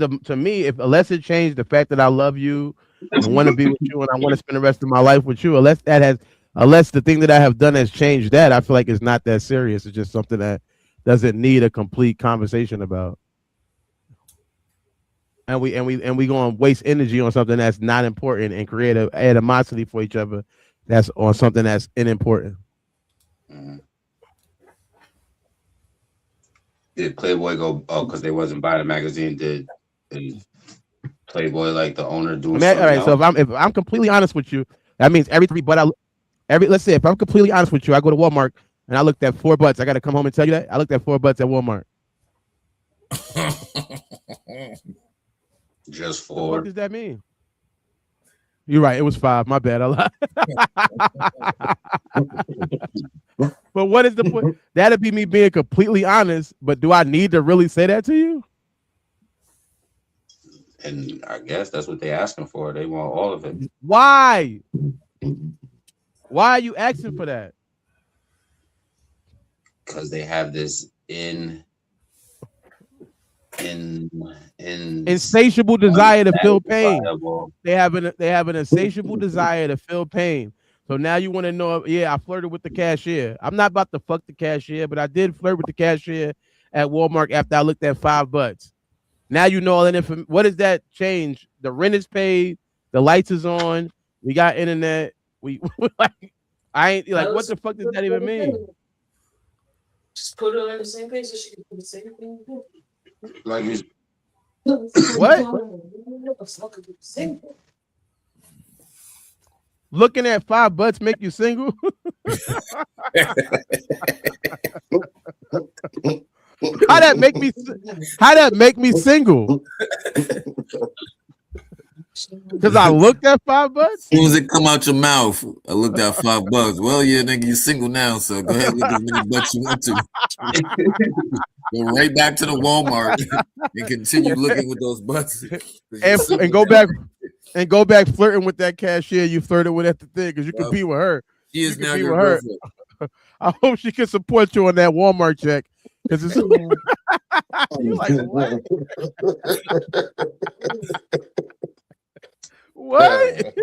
it changed the fact that I love you and want to be with you and I want to spend the rest of my life with you, unless the thing that I have done has changed that, I feel like it's not that serious. It's just something that doesn't need a complete conversation about. And we going to waste energy on something that's not important and create a animosity for each other that's on something that's unimportant. Mm-hmm. Did Playboy go because they wasn't buying the magazine? Did Playboy, like the owner, do something? All right, so if I'm completely honest with you, that means let's say if I'm completely honest with you, I go to Walmart And I looked at 4 butts. I got to come home and tell you that I looked at 4 butts at Walmart. Just The fuck 4. does that mean? You're right. It was 5. My bad. I lied. But what is the point? That'd be me being completely honest. But do I need to really say that to you? And I guess that's what they're asking for. They want all of it. Why? Why are you asking for that? Because they have this insatiable desire to feel pain. unsatisfiable. They have an insatiable desire to feel pain. So now you want to know? Yeah, I flirted with the cashier. I'm not about to fuck the cashier, but I did flirt with the cashier at Walmart after I looked at 5 butts. Now you know all that information. What does that change? The rent is paid. The lights is on. We got internet. We like. I ain't like. What the fuck does that even mean? Just put her on the same page so she can do the same thing. Like he's What? Looking at 5 butts make you single? How that make me? How that make me single? Because I looked at 5 butts. As soon as it come out your mouth, I looked at $5. Well, yeah, nigga, you single now, so go ahead look as many butts you want to. Go right back to the Walmart and continue looking with those butts. And go back and go back flirting with that cashier you flirted with at the thing because you compete with her. She is now compete your with her. girlfriend. I hope she can support you on that Walmart check because it's you like what? What?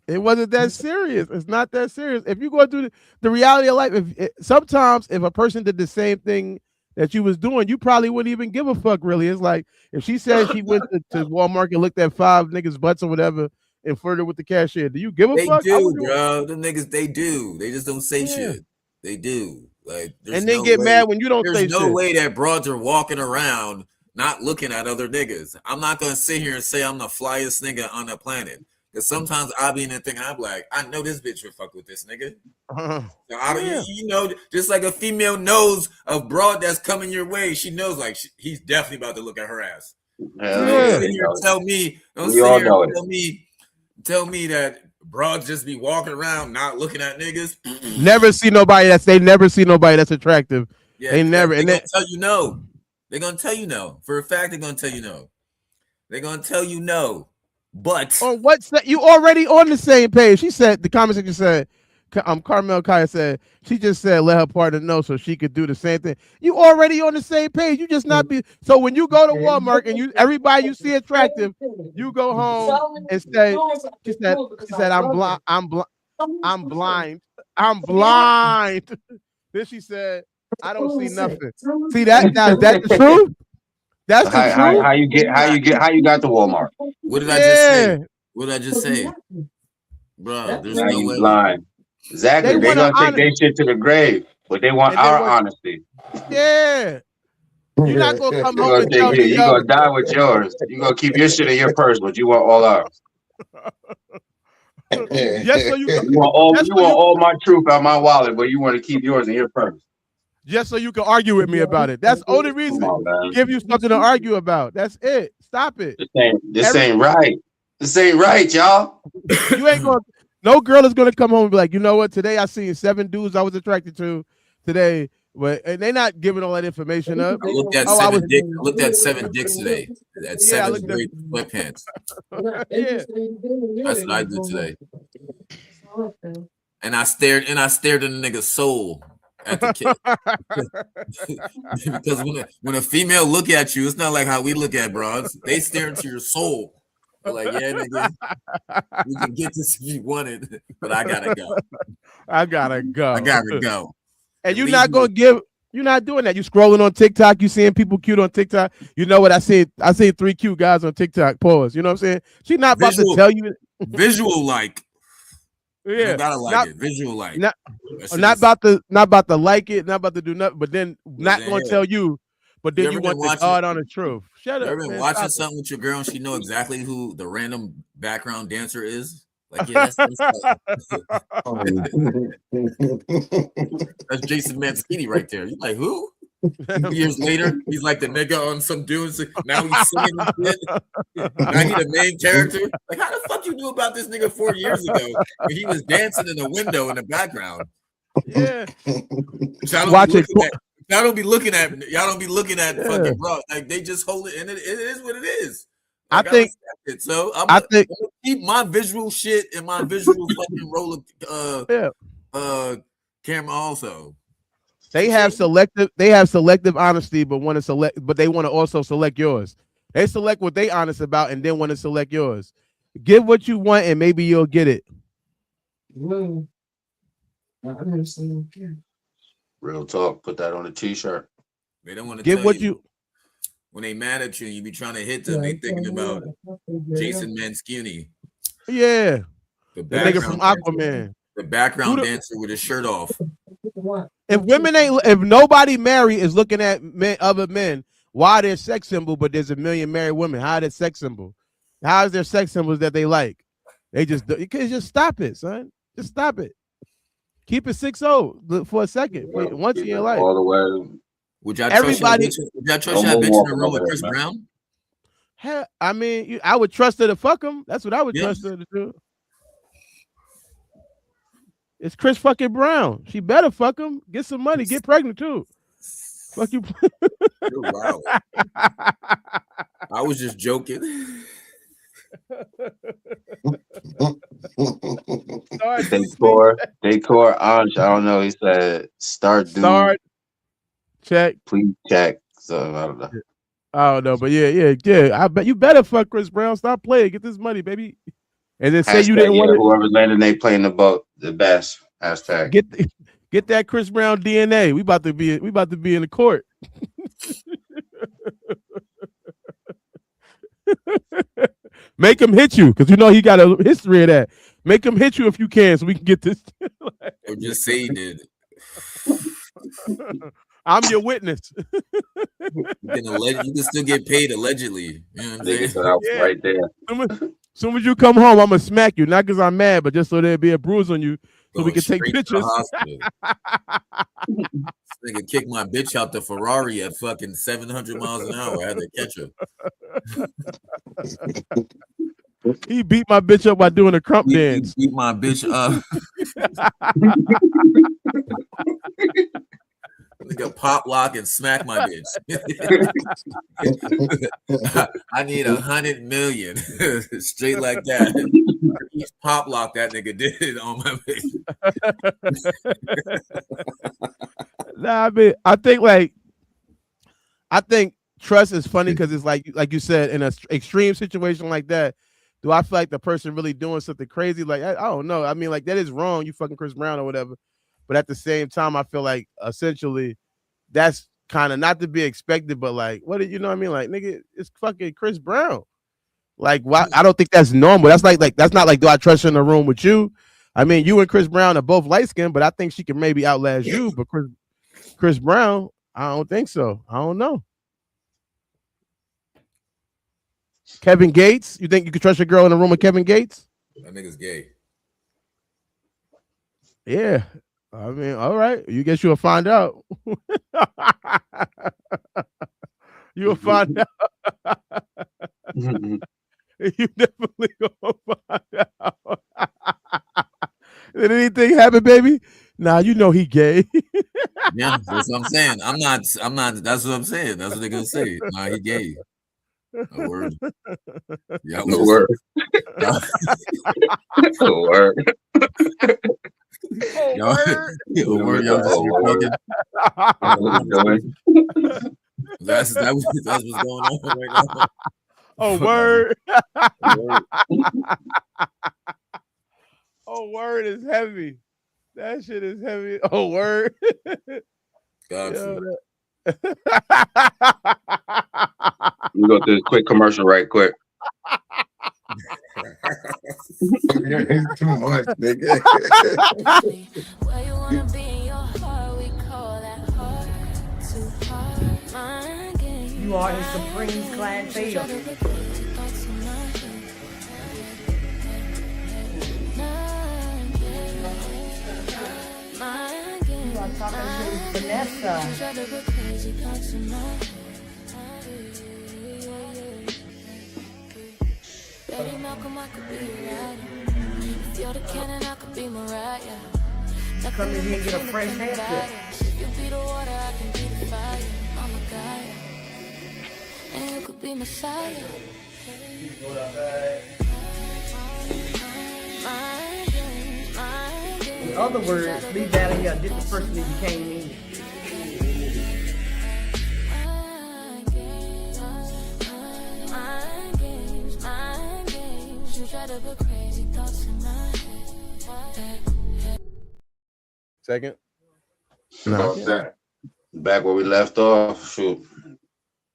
It wasn't that serious. It's not that serious. If you go through the reality of life, sometimes if a person did the same thing that you was doing, you probably wouldn't even give a fuck. Really, it's like if she said she went to Walmart and looked at 5 niggas' butts or whatever and flirted with the cashier. Do you give a fuck? They do, bro. Them niggas, they do. They just don't say shit. They do. Like, and then get mad when you don't say shit. There's no way that broads are walking around not looking at other niggas. I'm not gonna sit here and say I'm the flyest nigga on the planet. Because sometimes I be in that thing and I'm like, I know this bitch would fuck with this nigga. So you know, just like a female knows a broad that's coming your way, she knows like he's definitely about to look at her ass. Don't sit here and tell me, tell me that broads just be walking around not looking at niggas. Never see nobody that's attractive. Yeah, they never. They're gonna tell you no. They're gonna tell you no. For a fact, they're gonna tell you no. They're gonna tell you no. But on what's that? You already on the same page. She said the comment section said, Carmel Kaya said she just said let her partner know so she could do the same thing. You already on the same page. You just not be so when you go to Walmart and everybody you see attractive, you go home and say she said I'm blind. Then she said I don't see nothing. See that now? Is that the truth? That's the truth. How you got to Walmart? What did I just say? What did I just say? Bro, there's no way. Blind. Exactly. They're gonna take their shit to the grave, but they want our honesty. Yeah. You're not gonna come home and tell me you're gonna die with yours. You're gonna keep your shit in your purse, but you want all ours. Just so you want all my truth out my wallet, but you want to keep yours in your purse. Just so you can argue with me about it. That's the only reason. Give you something to argue about. That's it. Stop it. This ain't right. This ain't right, y'all. You ain't going. No girl is gonna come home and be like, you know what? Today I seen 7 dudes I was attracted to today, but and they're not giving all that information up. I looked at 7 dicks today. At 7 great sweatpants. Yeah. That's what I did today. And I stared in the nigga's soul. At the kid. Because when a female look at you, it's not like how we look at broads. They stare into your soul. They're like, yeah, nigga, you can get this if you want it, but I gotta go. I gotta go. And you're not gonna you're not doing that. You scrolling on TikTok, you seeing people cute on TikTok. You know what I see 3 cute guys on TikTok. Pause. You know what I'm saying? She's not about to tell you visual like. Yeah, you gotta like it. Visual like. Not about to like it, not about to do nothing, but then not going to tell you. But then you want the hard on the truth. Shut up. You ever been watching something with your girl and she know exactly who the random background dancer is? Like, yeah, that's that's Jason Mancini right there. You're like, who? Years later, he's like the nigga on some dudes. Now he's singing and shit. Now he the main character. Like, how the fuck you knew about this nigga 4 years ago when he was dancing in the window in the background? Yeah. Watch it. Y'all don't be looking at fucking bro. Like they just hold it, and it is what it is. Like, I think it. So I'm gonna keep my visual shit and my visual fucking roller camera also. They have selective honesty, but they want to also select yours. They select what they honest about and then want to select yours. Give what you want and maybe you'll get it. Real talk. Put that on a t-shirt. They don't want to give what you when they mad at you, you be trying to hit them. They thinking about Jason Mancini. Yeah, the nigga from Aquaman. The background dancer with his shirt off. If nobody married is looking at other men, why they're sex symbol, but there's a million married women? How are they sex symbol? How is there sex symbols that they like? They just you can just stop it, son. Just stop it. Keep it 6-0 for a second. Once in your life. All the way. Would y'all trust that bitch in a row with Chris Brown? Hell, I mean, I would trust her to fuck him. That's what I would trust her to do. It's Chris fucking Brown. She better fuck him. Get some money. Get pregnant too. Fuck you. Wow. I was just joking. Decor, Ange, I don't know. He said start check. Please check. So I don't know. I don't know, but yeah. I bet you better fuck Chris Brown. Stop playing. Get this money, baby. And then say you didn't want it. Whoever's landing, they playing the boat the best. Hashtag. Get that Chris Brown DNA. We about to be in the court. Make him hit you because you know he got a history of that. Make him hit you if you can, so we can get this. Or just say he did. I'm your witness. You can still get paid allegedly. You know what I'm saying? Right there. Soon as you come home, I'm gonna smack you, not because I'm mad, but just so there'll be a bruise on you, so we can take pictures. This nigga kicked my bitch out the Ferrari at fucking 700 miles an hour. I had to catch her. He beat my bitch up by doing a crump dance. He beat my bitch up. Nigga pop lock and smack my bitch. I need 100 million straight like that. Each pop lock that nigga did on my bitch. Nah, I mean, I think trust is funny because it's like you said, in an extreme situation like that, do I feel like the person really doing something crazy? Like, I don't know. I mean, like, that is wrong. You fucking Chris Brown or whatever. But at the same time, I feel like essentially that's kind of not to be expected, but like, what you know what I mean? Like, nigga, it's fucking Chris Brown. Like, why? I don't think that's normal. That's like that's not like, do I trust her in the room with you? I mean, you and Chris Brown are both light skinned, but I think she can maybe outlast you. But Chris Brown, I don't think so. I don't know. Kevin Gates, you think you could trust your girl in a room with Kevin Gates? That nigga's gay. Yeah. I mean, all right. You guess you'll find out. You'll find out. You definitely gonna find out. Did anything happen, baby? Nah, you know he gay. Yeah, that's what I'm saying. I'm not. That's what I'm saying. That's what they're gonna say. Nah, he gay. A word. Yeah, a word. A word. That's what's going on right now. Oh, word. Oh, word is heavy. That shit is heavy. Oh, word. Gotcha. We go through this quick commercial right quick. Too much, nigga. Where you wanna be in your heart, we call that heart to heart. My game. You are the supreme clientele. I'm talking to Vanessa. Betty Malcolm, I could be your rider. If you're the cannon, I could be Mariah. Come in here and get a fresh haircut. If you be the water, I can be the fire. I'm a guy, and you could be Messiah. In other words, leave that in here. This the person that you came in. Second. About that. Back where we left off. Shoot.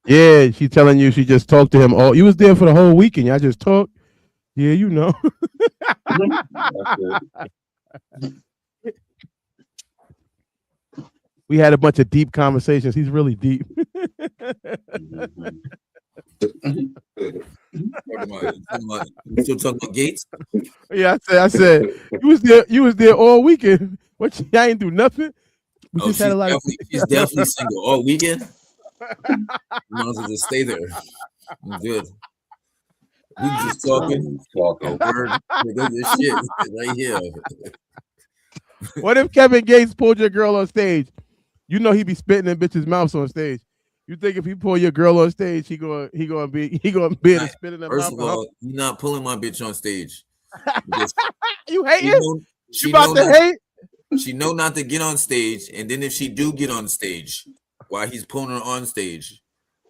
Yeah, she telling you she just talked to him all. You was there for the whole weekend. Y'all just talked. Yeah, you know. We had a bunch of deep conversations. He's really deep. You still talking about Gates? Yeah, I said you was there all weekend. What you ain't do nothing? We just had a lot she's definitely single all weekend. Might as well just stay there. I'm good. We just talking. Word. This shit right here. What if Kevin Gates pulled your girl on stage? You know he be spitting in bitches' mouths on stage. You think if he pull your girl on stage, he gonna be able to spit in her mouth? First of all, you're not pulling my bitch on stage. You hate it? You about to hate? She know not to get on stage, and then if she do get on stage, while he's pulling her on stage,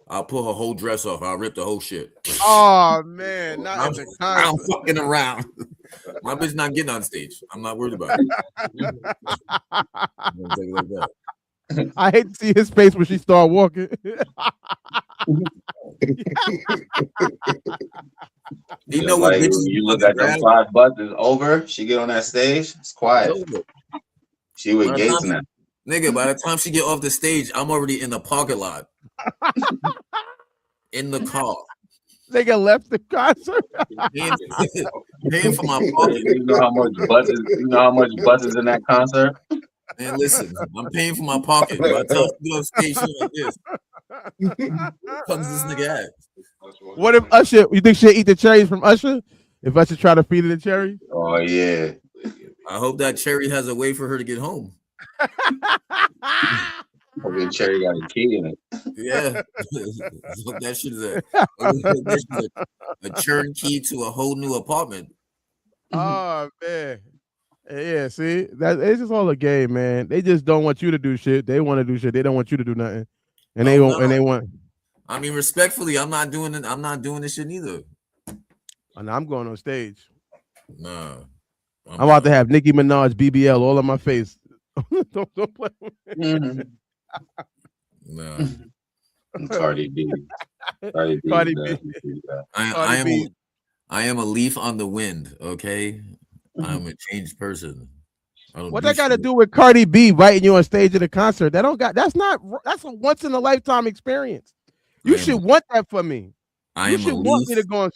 I'll pull her whole dress off. I'll rip the whole shit. Oh man, not in the concert. I'm fucking around. My bitch not getting on stage. I'm not worried about it. I'm gonna take it like that. I hate to see his face when she start walking. You know what? Like, you look at them 5 buses over. She get on that stage. It's quiet. She with Gates now. Nigga, by the time she get off the stage, I'm already in the parking lot. In the car. Nigga left the concert. Paying for my parking. You know how much buses in that concert? Man, listen, I'm paying for my parking. By the time she get on stage like this, comes this nigga at? What if Usher? You think she'll eat the cherries from Usher? If Usher try to feed her the cherry? Oh yeah. I hope that cherry has a way for her to get home. Okay, cherry got a key in it. Yeah, so that shit is a turnkey to a whole new apartment. Oh man, yeah. See, that it's just all a game, man. They just don't want you to do shit. They want to do shit. They don't want you to do nothing, and they won't. And they want. I mean, respectfully, I'm not doing it. I'm not doing this shit neither. And I'm going on stage. Nah, I'm about to have Nicki Minaj BBL all on my face. don't play with me. Nah. Cardi B. Cardi B. I am a leaf on the wind. Okay, I'm a changed person. What that got to do with Cardi B inviting you on stage at a concert? That's a once in a lifetime experience. You should want that for me. You should want me to go on.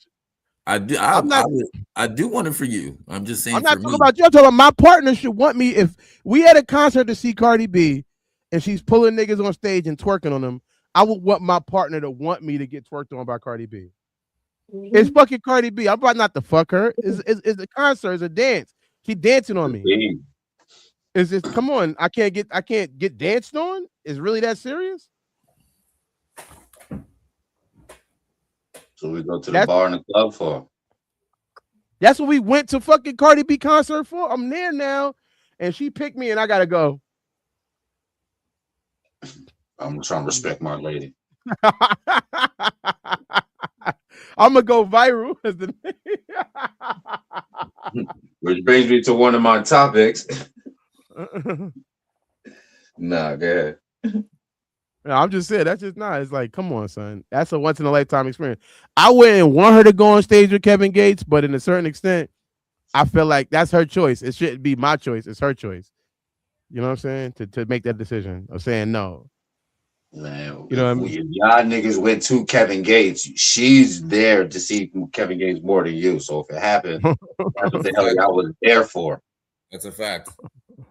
I do want it for you. I'm just saying. I'm not talking about you. I'm talking about my partner should want me. If we had a concert to see Cardi B and she's pulling niggas on stage and twerking on them, I would want my partner to want me to get twerked on by Cardi B. Mm-hmm. It's fucking Cardi B. I'm about not to fuck her. It's a concert. It's a dance. She dancing on me. Is this? Come on. I can't get danced on. Is really that serious? So we go to the bar and the club for. That's what we went to fucking Cardi B concert for. I'm there now, and she picked me, and I gotta go. I'm trying to respect my lady. I'm gonna go viral. Which brings me to one of my topics. Nah, go ahead. No, I'm just saying that's just not. It's like, come on, son. That's a once in a lifetime experience. I wouldn't want her to go on stage with Kevin Gates, but in a certain extent, I feel like that's her choice. It shouldn't be my choice. It's her choice. You know what I'm saying? To make that decision of saying no. Man, you know what I mean? If y'all niggas went to Kevin Gates, she's there to see Kevin Gates more than you. So if it happened, that's what the hell y'all was there for. That's a fact.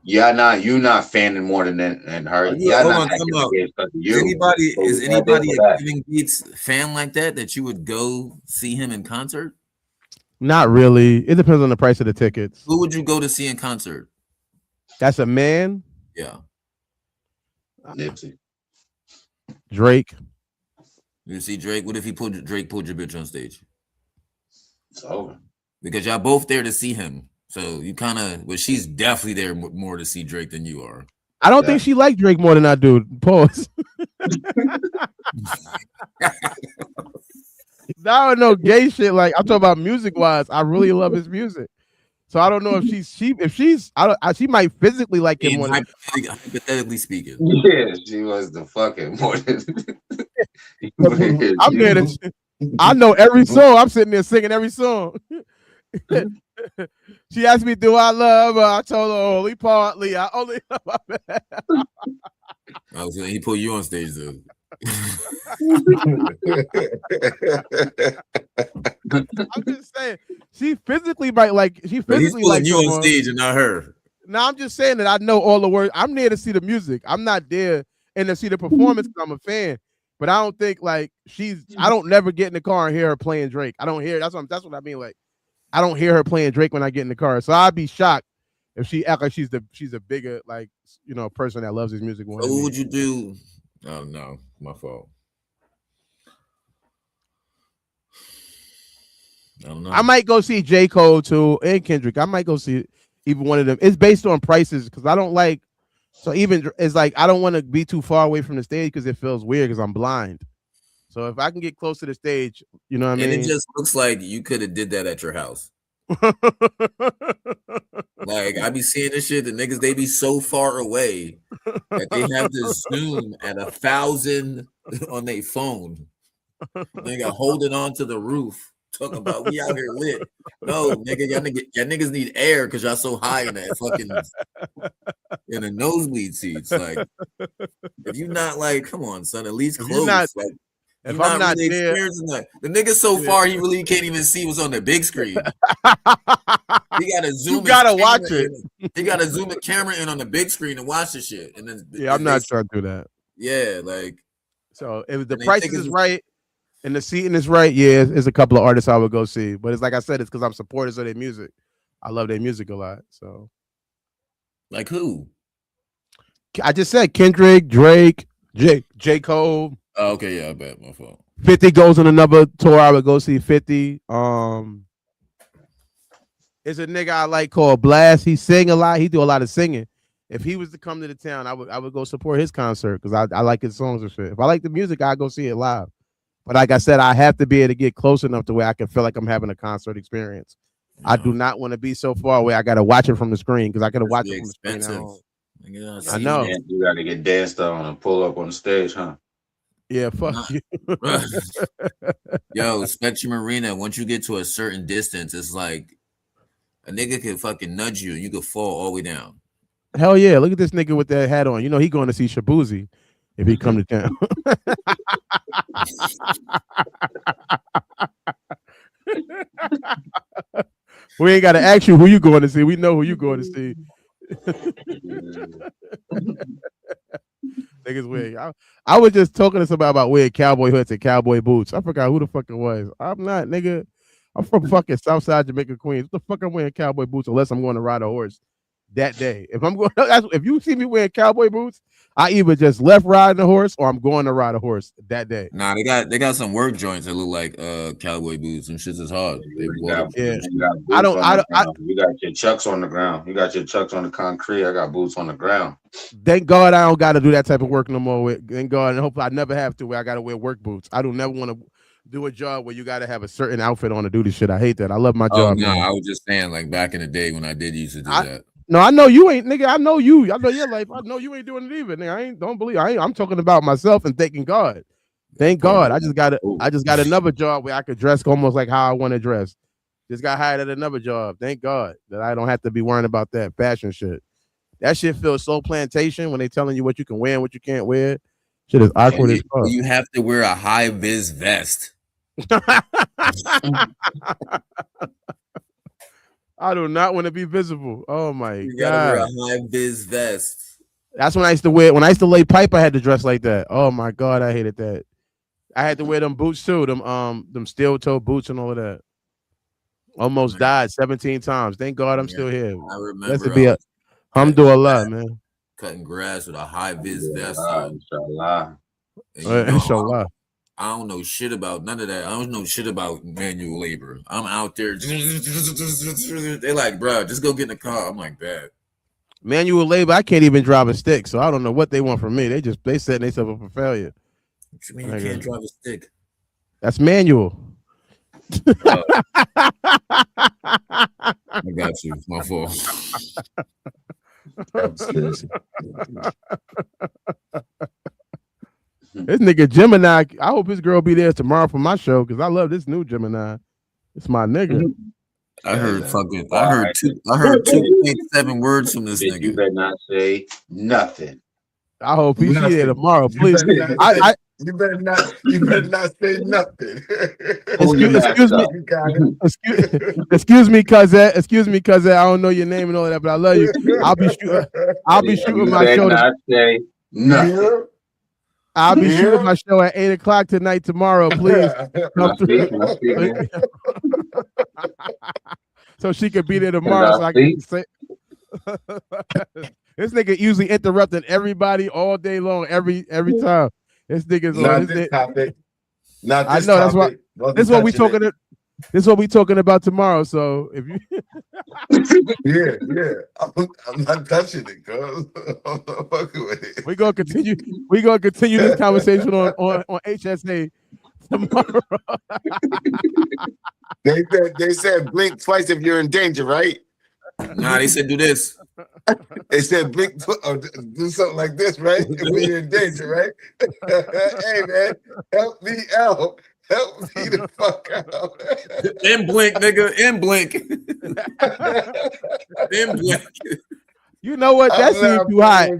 you not fanning more than her. Are you Y'all hold not on, time acting out. against Is you. anybody So is we can't do it anybody for a that. Kevin Gates fan like that you would go see him in concert? Not really. It depends on the price of the tickets. Who would you go to see in concert? That's a man. Yeah. Nipsey. Drake. You see Drake? What if Drake pulled your bitch on stage? It's over. Because y'all both there to see him. So you kind of, well, she's definitely there more to see Drake than you are. I don't think she liked Drake more than I do. Pause. Now I know gay shit. Like I'm talking about music wise. I really love his music. So I don't know if she might physically like him more than hypothetically speaking. Yeah, she was the fucking more than. I'm there to. I know every song. I'm sitting there singing every song. She asked me, "Do I love her?" I told her only partly. I only love her. I was he put you on stage though. I'm just saying, she physically might like. She But he's physically pulling like you on stage and not her. No, I'm just saying that I know all the words. I'm there to see the music. I'm not there and to see the performance. I'm a fan, but I don't think like I don't never get in the car and hear her playing Drake. I don't hear. That's what I mean. Like I don't hear her playing Drake when I get in the car. So I'd be shocked if she act like she's a bigger like person that loves his music more. So what would you do? Oh no, my fault. I don't know. I might go see J. Cole too and Kendrick. I might go see even one of them. It's based on prices because I don't like. So even it's like I don't want to be too far away from the stage because it feels weird because I'm blind. So if I can get close to the stage, you know what I mean. And it just looks like you could have did that at your house. Like I be seeing this shit. The niggas they be so far away that they have to zoom at 1,000 on their phone. They got holding on to the roof. Talking about we out here lit. No, nigga, y'all niggas need air because y'all so high in that fucking in the nosebleed seats. Like, if you not like, come on, son, at least close. Like, if I'm not really there, experiencing that. The nigga so far he really can't even see what's on the big screen. He gotta zoom. You gotta watch it. He gotta zoom the camera in on the big screen and watch the shit. And then I'm not trying to do that. Yeah, like so if the price is right. And the seating is right, yeah. It's a couple of artists I would go see, but it's like I said, it's because I'm supporters of their music. I love their music a lot. So, like who? I just said Kendrick, Drake, J. Cole. Oh, okay, yeah, I bet my fault. 50 goes on another tour. I would go see 50. It's a nigga I like called Blast. He sing a lot. He do a lot of singing. If he was to come to the town, I would go support his concert because I like his songs and shit. If I like the music, I'd go see it live. But like I said, I have to be able to get close enough to where I can feel like I'm having a concert experience. I do not want to be so far away. I got to watch it from the screen because I could have watched it from the screen at home. I know. You got to get danced on and pull up on the stage, huh? Yeah, fuck you. Yo, Spectrum Arena, once you get to a certain distance, it's like a nigga can fucking nudge you and you could fall all the way down. Hell yeah. Look at this nigga with that hat on. You know he going to see Shabuzi if he come to town. We ain't got to ask you who you going to see. We know who you going to see. Niggas weird. I was just talking to somebody about wearing cowboy hoods and cowboy boots. I forgot who the fuck it was. I'm not, nigga. I'm from fucking Southside Jamaica, Queens. What the fuck I'm wearing cowboy boots unless I'm going to ride a horse that day. If you see me wearing cowboy boots, I either just left riding a horse or I'm going to ride a horse that day. Nah, they got some work joints that look like cowboy boots and shit is hard. You got you got your chucks on the ground. You got your chucks on the concrete. I got boots on the ground. Thank God I don't got to do that type of work no more. Thank God, and hopefully I never have to where I got to wear work boots. I don't never want to do a job where you got to have a certain outfit on to do this shit. I hate that. I love my job. No, I was just saying like back in the day when I did used to do that. No, I know you ain't, nigga. I know you. I know your life. I know you ain't doing it either, nigga. I'm talking about myself and thanking God. Thank God. I just got another job where I could dress almost like how I want to dress. Just got hired at another job. Thank God that I don't have to be worrying about that fashion shit. That shit feels so plantation when they telling you what you can wear and what you can't wear. Shit is awkward as fuck. You have to wear a high vis vest. I do not want to be visible. Oh my You gotta wear a god. high vis vest. That's when I used to wear. When I used to lay pipe, I had to dress like that. Oh my god, I hated that. I had to wear them boots too. Them steel toe boots and all of that. Almost Man, died 17 times. Thank God I'm yeah. still here. I Let's remember I be a was hamdulillah, man. cutting grass with a high vis vest Alhamdulillah, on. inshallah. And you know, Inshallah. I don't know shit about none of that. I don't know shit about manual labor. I'm out there. They're like, bro, just go get in the car. I'm like, that. Manual labor, I can't even drive a stick, so I don't know what they want from me. They setting themselves up for failure. What you mean you Nigga, can't drive a stick? that's manual. I got you. It's my fault. This nigga Gemini, I hope his girl be there tomorrow for my show because I love this new Gemini. It's my nigga. I heard 2.7 words from this You nigga. better not say nothing. I hope he see there Nothing. tomorrow, You please. better not say. You better not say nothing. Pull your mask excuse me, up. You got it. excuse me, cuz I don't know your name and all that, but I love you. I'll be shooting You my better show. not say nothing. I'll be shooting my show at 8:00 tonight tomorrow. Please come through. Can I speak, man? So she could be there Can tomorrow. I So I can speak? say this nigga usually interrupting everybody all day long, every time. This nigga's on. Not this topic. Not I this know that's what. topic. Wasn't This is what we touching talking. This is what we talking about tomorrow. So if you, it. Yeah. I'm not touching it, cuz. I'm not fucking with it. we gonna continue. We gonna continue this conversation on HSA tomorrow. They said blink twice if you're in danger, right? Nah, they said do this. They said blink or do something like this, right? When you're in danger, right? Hey man, help me out. Help me the fuck out. In blink, nigga. In blink. In blink. You know what? That seemed too hot.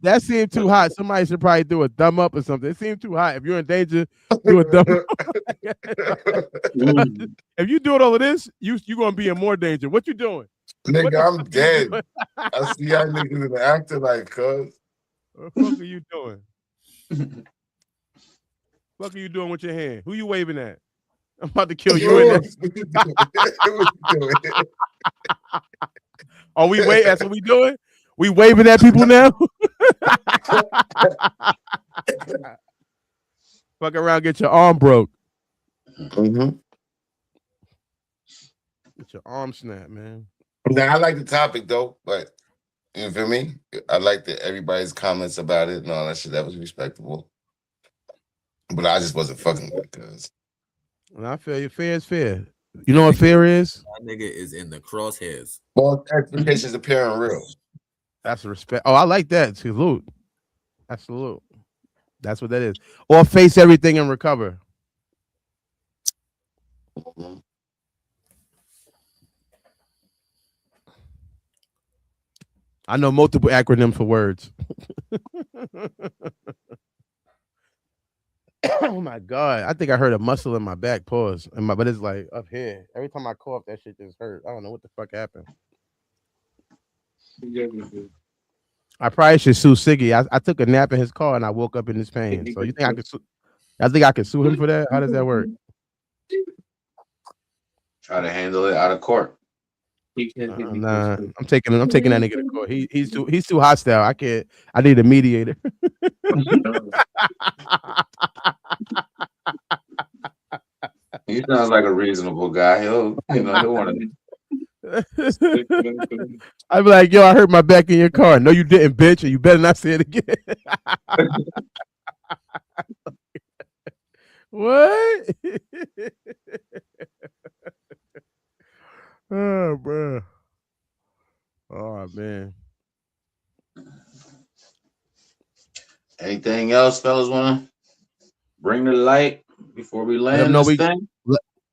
That seemed too hot. Somebody should probably do a thumb up or something. It seemed too hot. If you're in danger, do a thumb up. If you doing all of this, you gonna be in more danger. What you doing? Nigga, I'm dead. I see y'all niggas in the afterlife, cuz. What the fuck are you doing? What are you doing with your hand? Who you waving at? I'm about to kill you in there. Are we wait? That's what we doing? We waving at people now? Fuck around, get your arm broke. Mm-hmm. Get your arm snapped, man. Now I like the topic though, but you feel me? I like that everybody's comments about it and all that shit. That was respectable. But I just wasn't fucking with it, cuz. And I feel you. Fair is fair. You know what fair is? That nigga is in the crosshairs. Well, expectations appearing real. That's respect. Oh, I like that. Salute. Absolute. That's what that is. Or face everything and recover. Mm-hmm. I know multiple acronyms for words. Oh my god! I think I heard a muscle in my back. Pause. But it's like up here. Every time I cough, that shit just hurt. I don't know what the fuck happened. I probably should sue Siggy. I took a nap in his car and I woke up in this pain. So you think I could sue? I think I could sue him for that. How does that work? Try to handle it out of court. Nah, I'm taking that nigga to court. He's too hostile. I can't. I need a mediator. He sounds like a reasonable guy. He'll want to. I'd be like, yo, I hurt my back in your car. No, you didn't, bitch, and you better not say it again. What? Oh, bro. Oh, man. Anything else, fellas, want to bring to the light before we land this thing?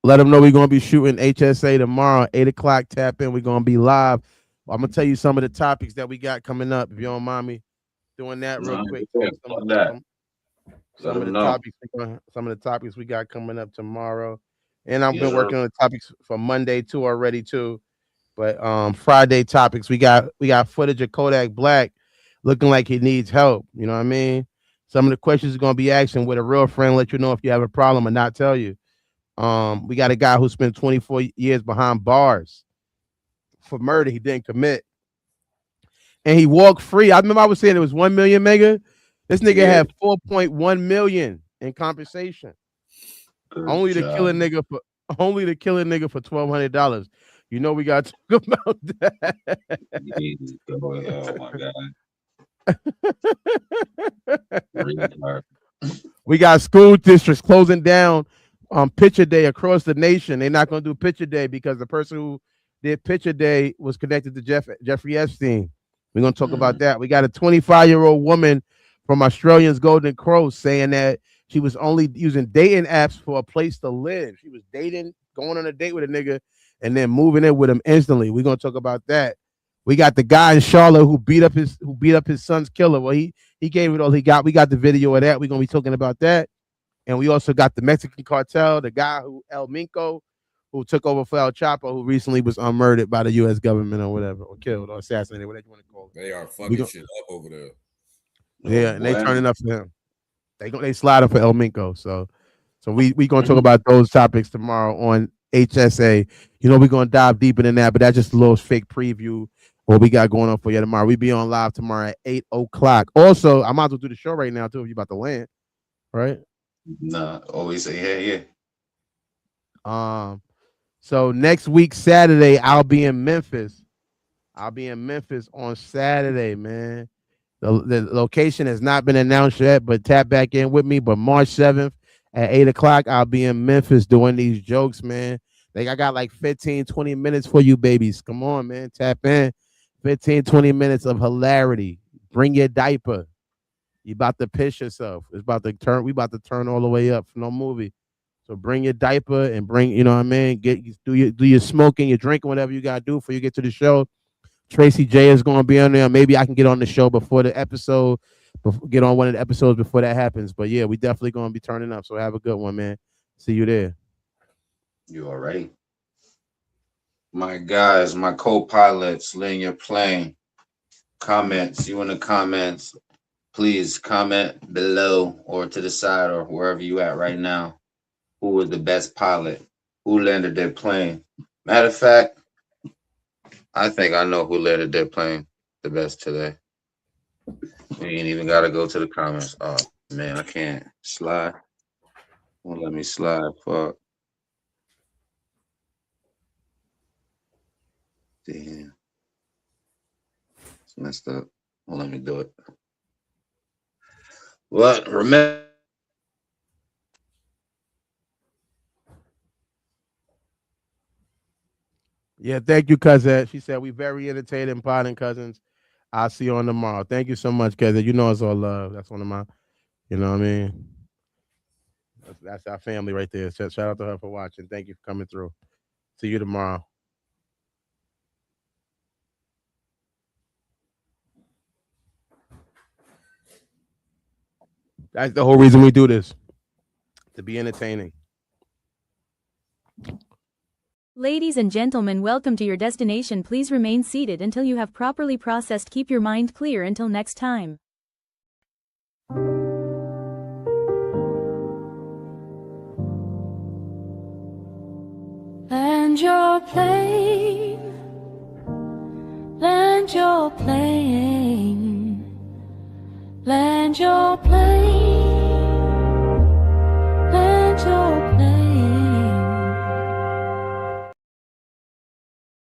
Let them know we're going to be shooting HSA tomorrow, 8:00. Tap in. We're going to be live. I'm going to tell you some of the topics that we got coming up, if you don't mind me doing that real quick. Some of the topics we got coming up tomorrow. And I've been Yes, sir. working on the topics for Monday too already too. But Friday topics, we got footage of Kodak Black looking like he needs help. You know what I mean? Some of the questions are gonna be asking with a real friend, let you know if you have a problem or not tell you. We got a guy who spent 24 years behind bars for murder he didn't commit. And he walked free. I remember I was saying it was 1 million mega. This nigga Yeah. had 4.1 million in compensation. Good Only to kill a job. nigga for $1,200. You know we got to talk about that. Yeah, oh my God. Retard. We got school districts closing down on picture day across the nation. They're not going to do picture day because the person who did picture day was connected to Jeffrey Epstein. We're going to talk about Mm, that. We got a 25-year-old woman from Australia's Golden Coast saying that she was only using dating apps for a place to live. She was dating, going on a date with a nigga, and then moving in with him instantly. We're going to talk about that. We got the guy in Charlotte who beat up his son's killer. Well, he gave it all he got. We got the video of that. We're gonna be talking about that. And we also got the Mexican cartel, the guy who El Minco, who took over for El Chapo, who recently was murdered by the U.S. government or whatever, or killed or assassinated, whatever you want to call it. They are We fucking go, shit up over there. oh yeah, and they boy. turning up for him. They slide up for El Minco. So we gonna talk Mhm. about those topics tomorrow on HSA. You know, we're gonna dive deeper than that, but that's just a little fake preview what we got going on for you tomorrow. We be on live tomorrow at 8 o'clock. Also, I might as well do the show right now too if you about to land, right? Nah, always say, yeah, yeah. So next week, Saturday, I'll be in Memphis. I'll be in Memphis on Saturday, man. The location has not been announced yet, but tap back in with me. But March 7th at 8 o'clock, I'll be in Memphis doing these jokes, man. Like I got like 15, 20 minutes for you babies. Come on, man. Tap in. 15, 20 minutes of hilarity. Bring your diaper. You about to piss yourself. It's about to turn. We about to turn all the way up for no movie. So bring your diaper and bring, you know what I mean? Do your smoking, your drinking, whatever you gotta do before you get to the show. Tracy J is gonna be on there. Maybe I can get on the show before the episode, get on one of the episodes before that happens. But yeah, we definitely gonna be turning up. So have a good one, man. See you there. You all right? My guys, my co-pilots, land your plane. Comments. You in the comments? Please comment below or to the side or wherever you at right now. Who was the best pilot? Who landed their plane? Matter of fact, I think I know who landed their plane the best today. We ain't even gotta go to the comments. Oh man, I can't slide. Won't let me slide. Fuck. Damn. It's messed up. Won't let me do it. But remember. Yeah, thank you, cousin. She said we very entertaining, potting cousins. I'll see you on tomorrow. Thank you so much, cousin. You know it's all love. That's one of my, you know what I mean? That's our family right there. Shout out to her for watching. Thank you for coming through. See you tomorrow. That's the whole reason we do this. To be entertaining. Ladies and gentlemen, welcome to your destination. Please remain seated until you have properly processed. Keep your mind clear until next time. Land your plane, land your plane, land your plane.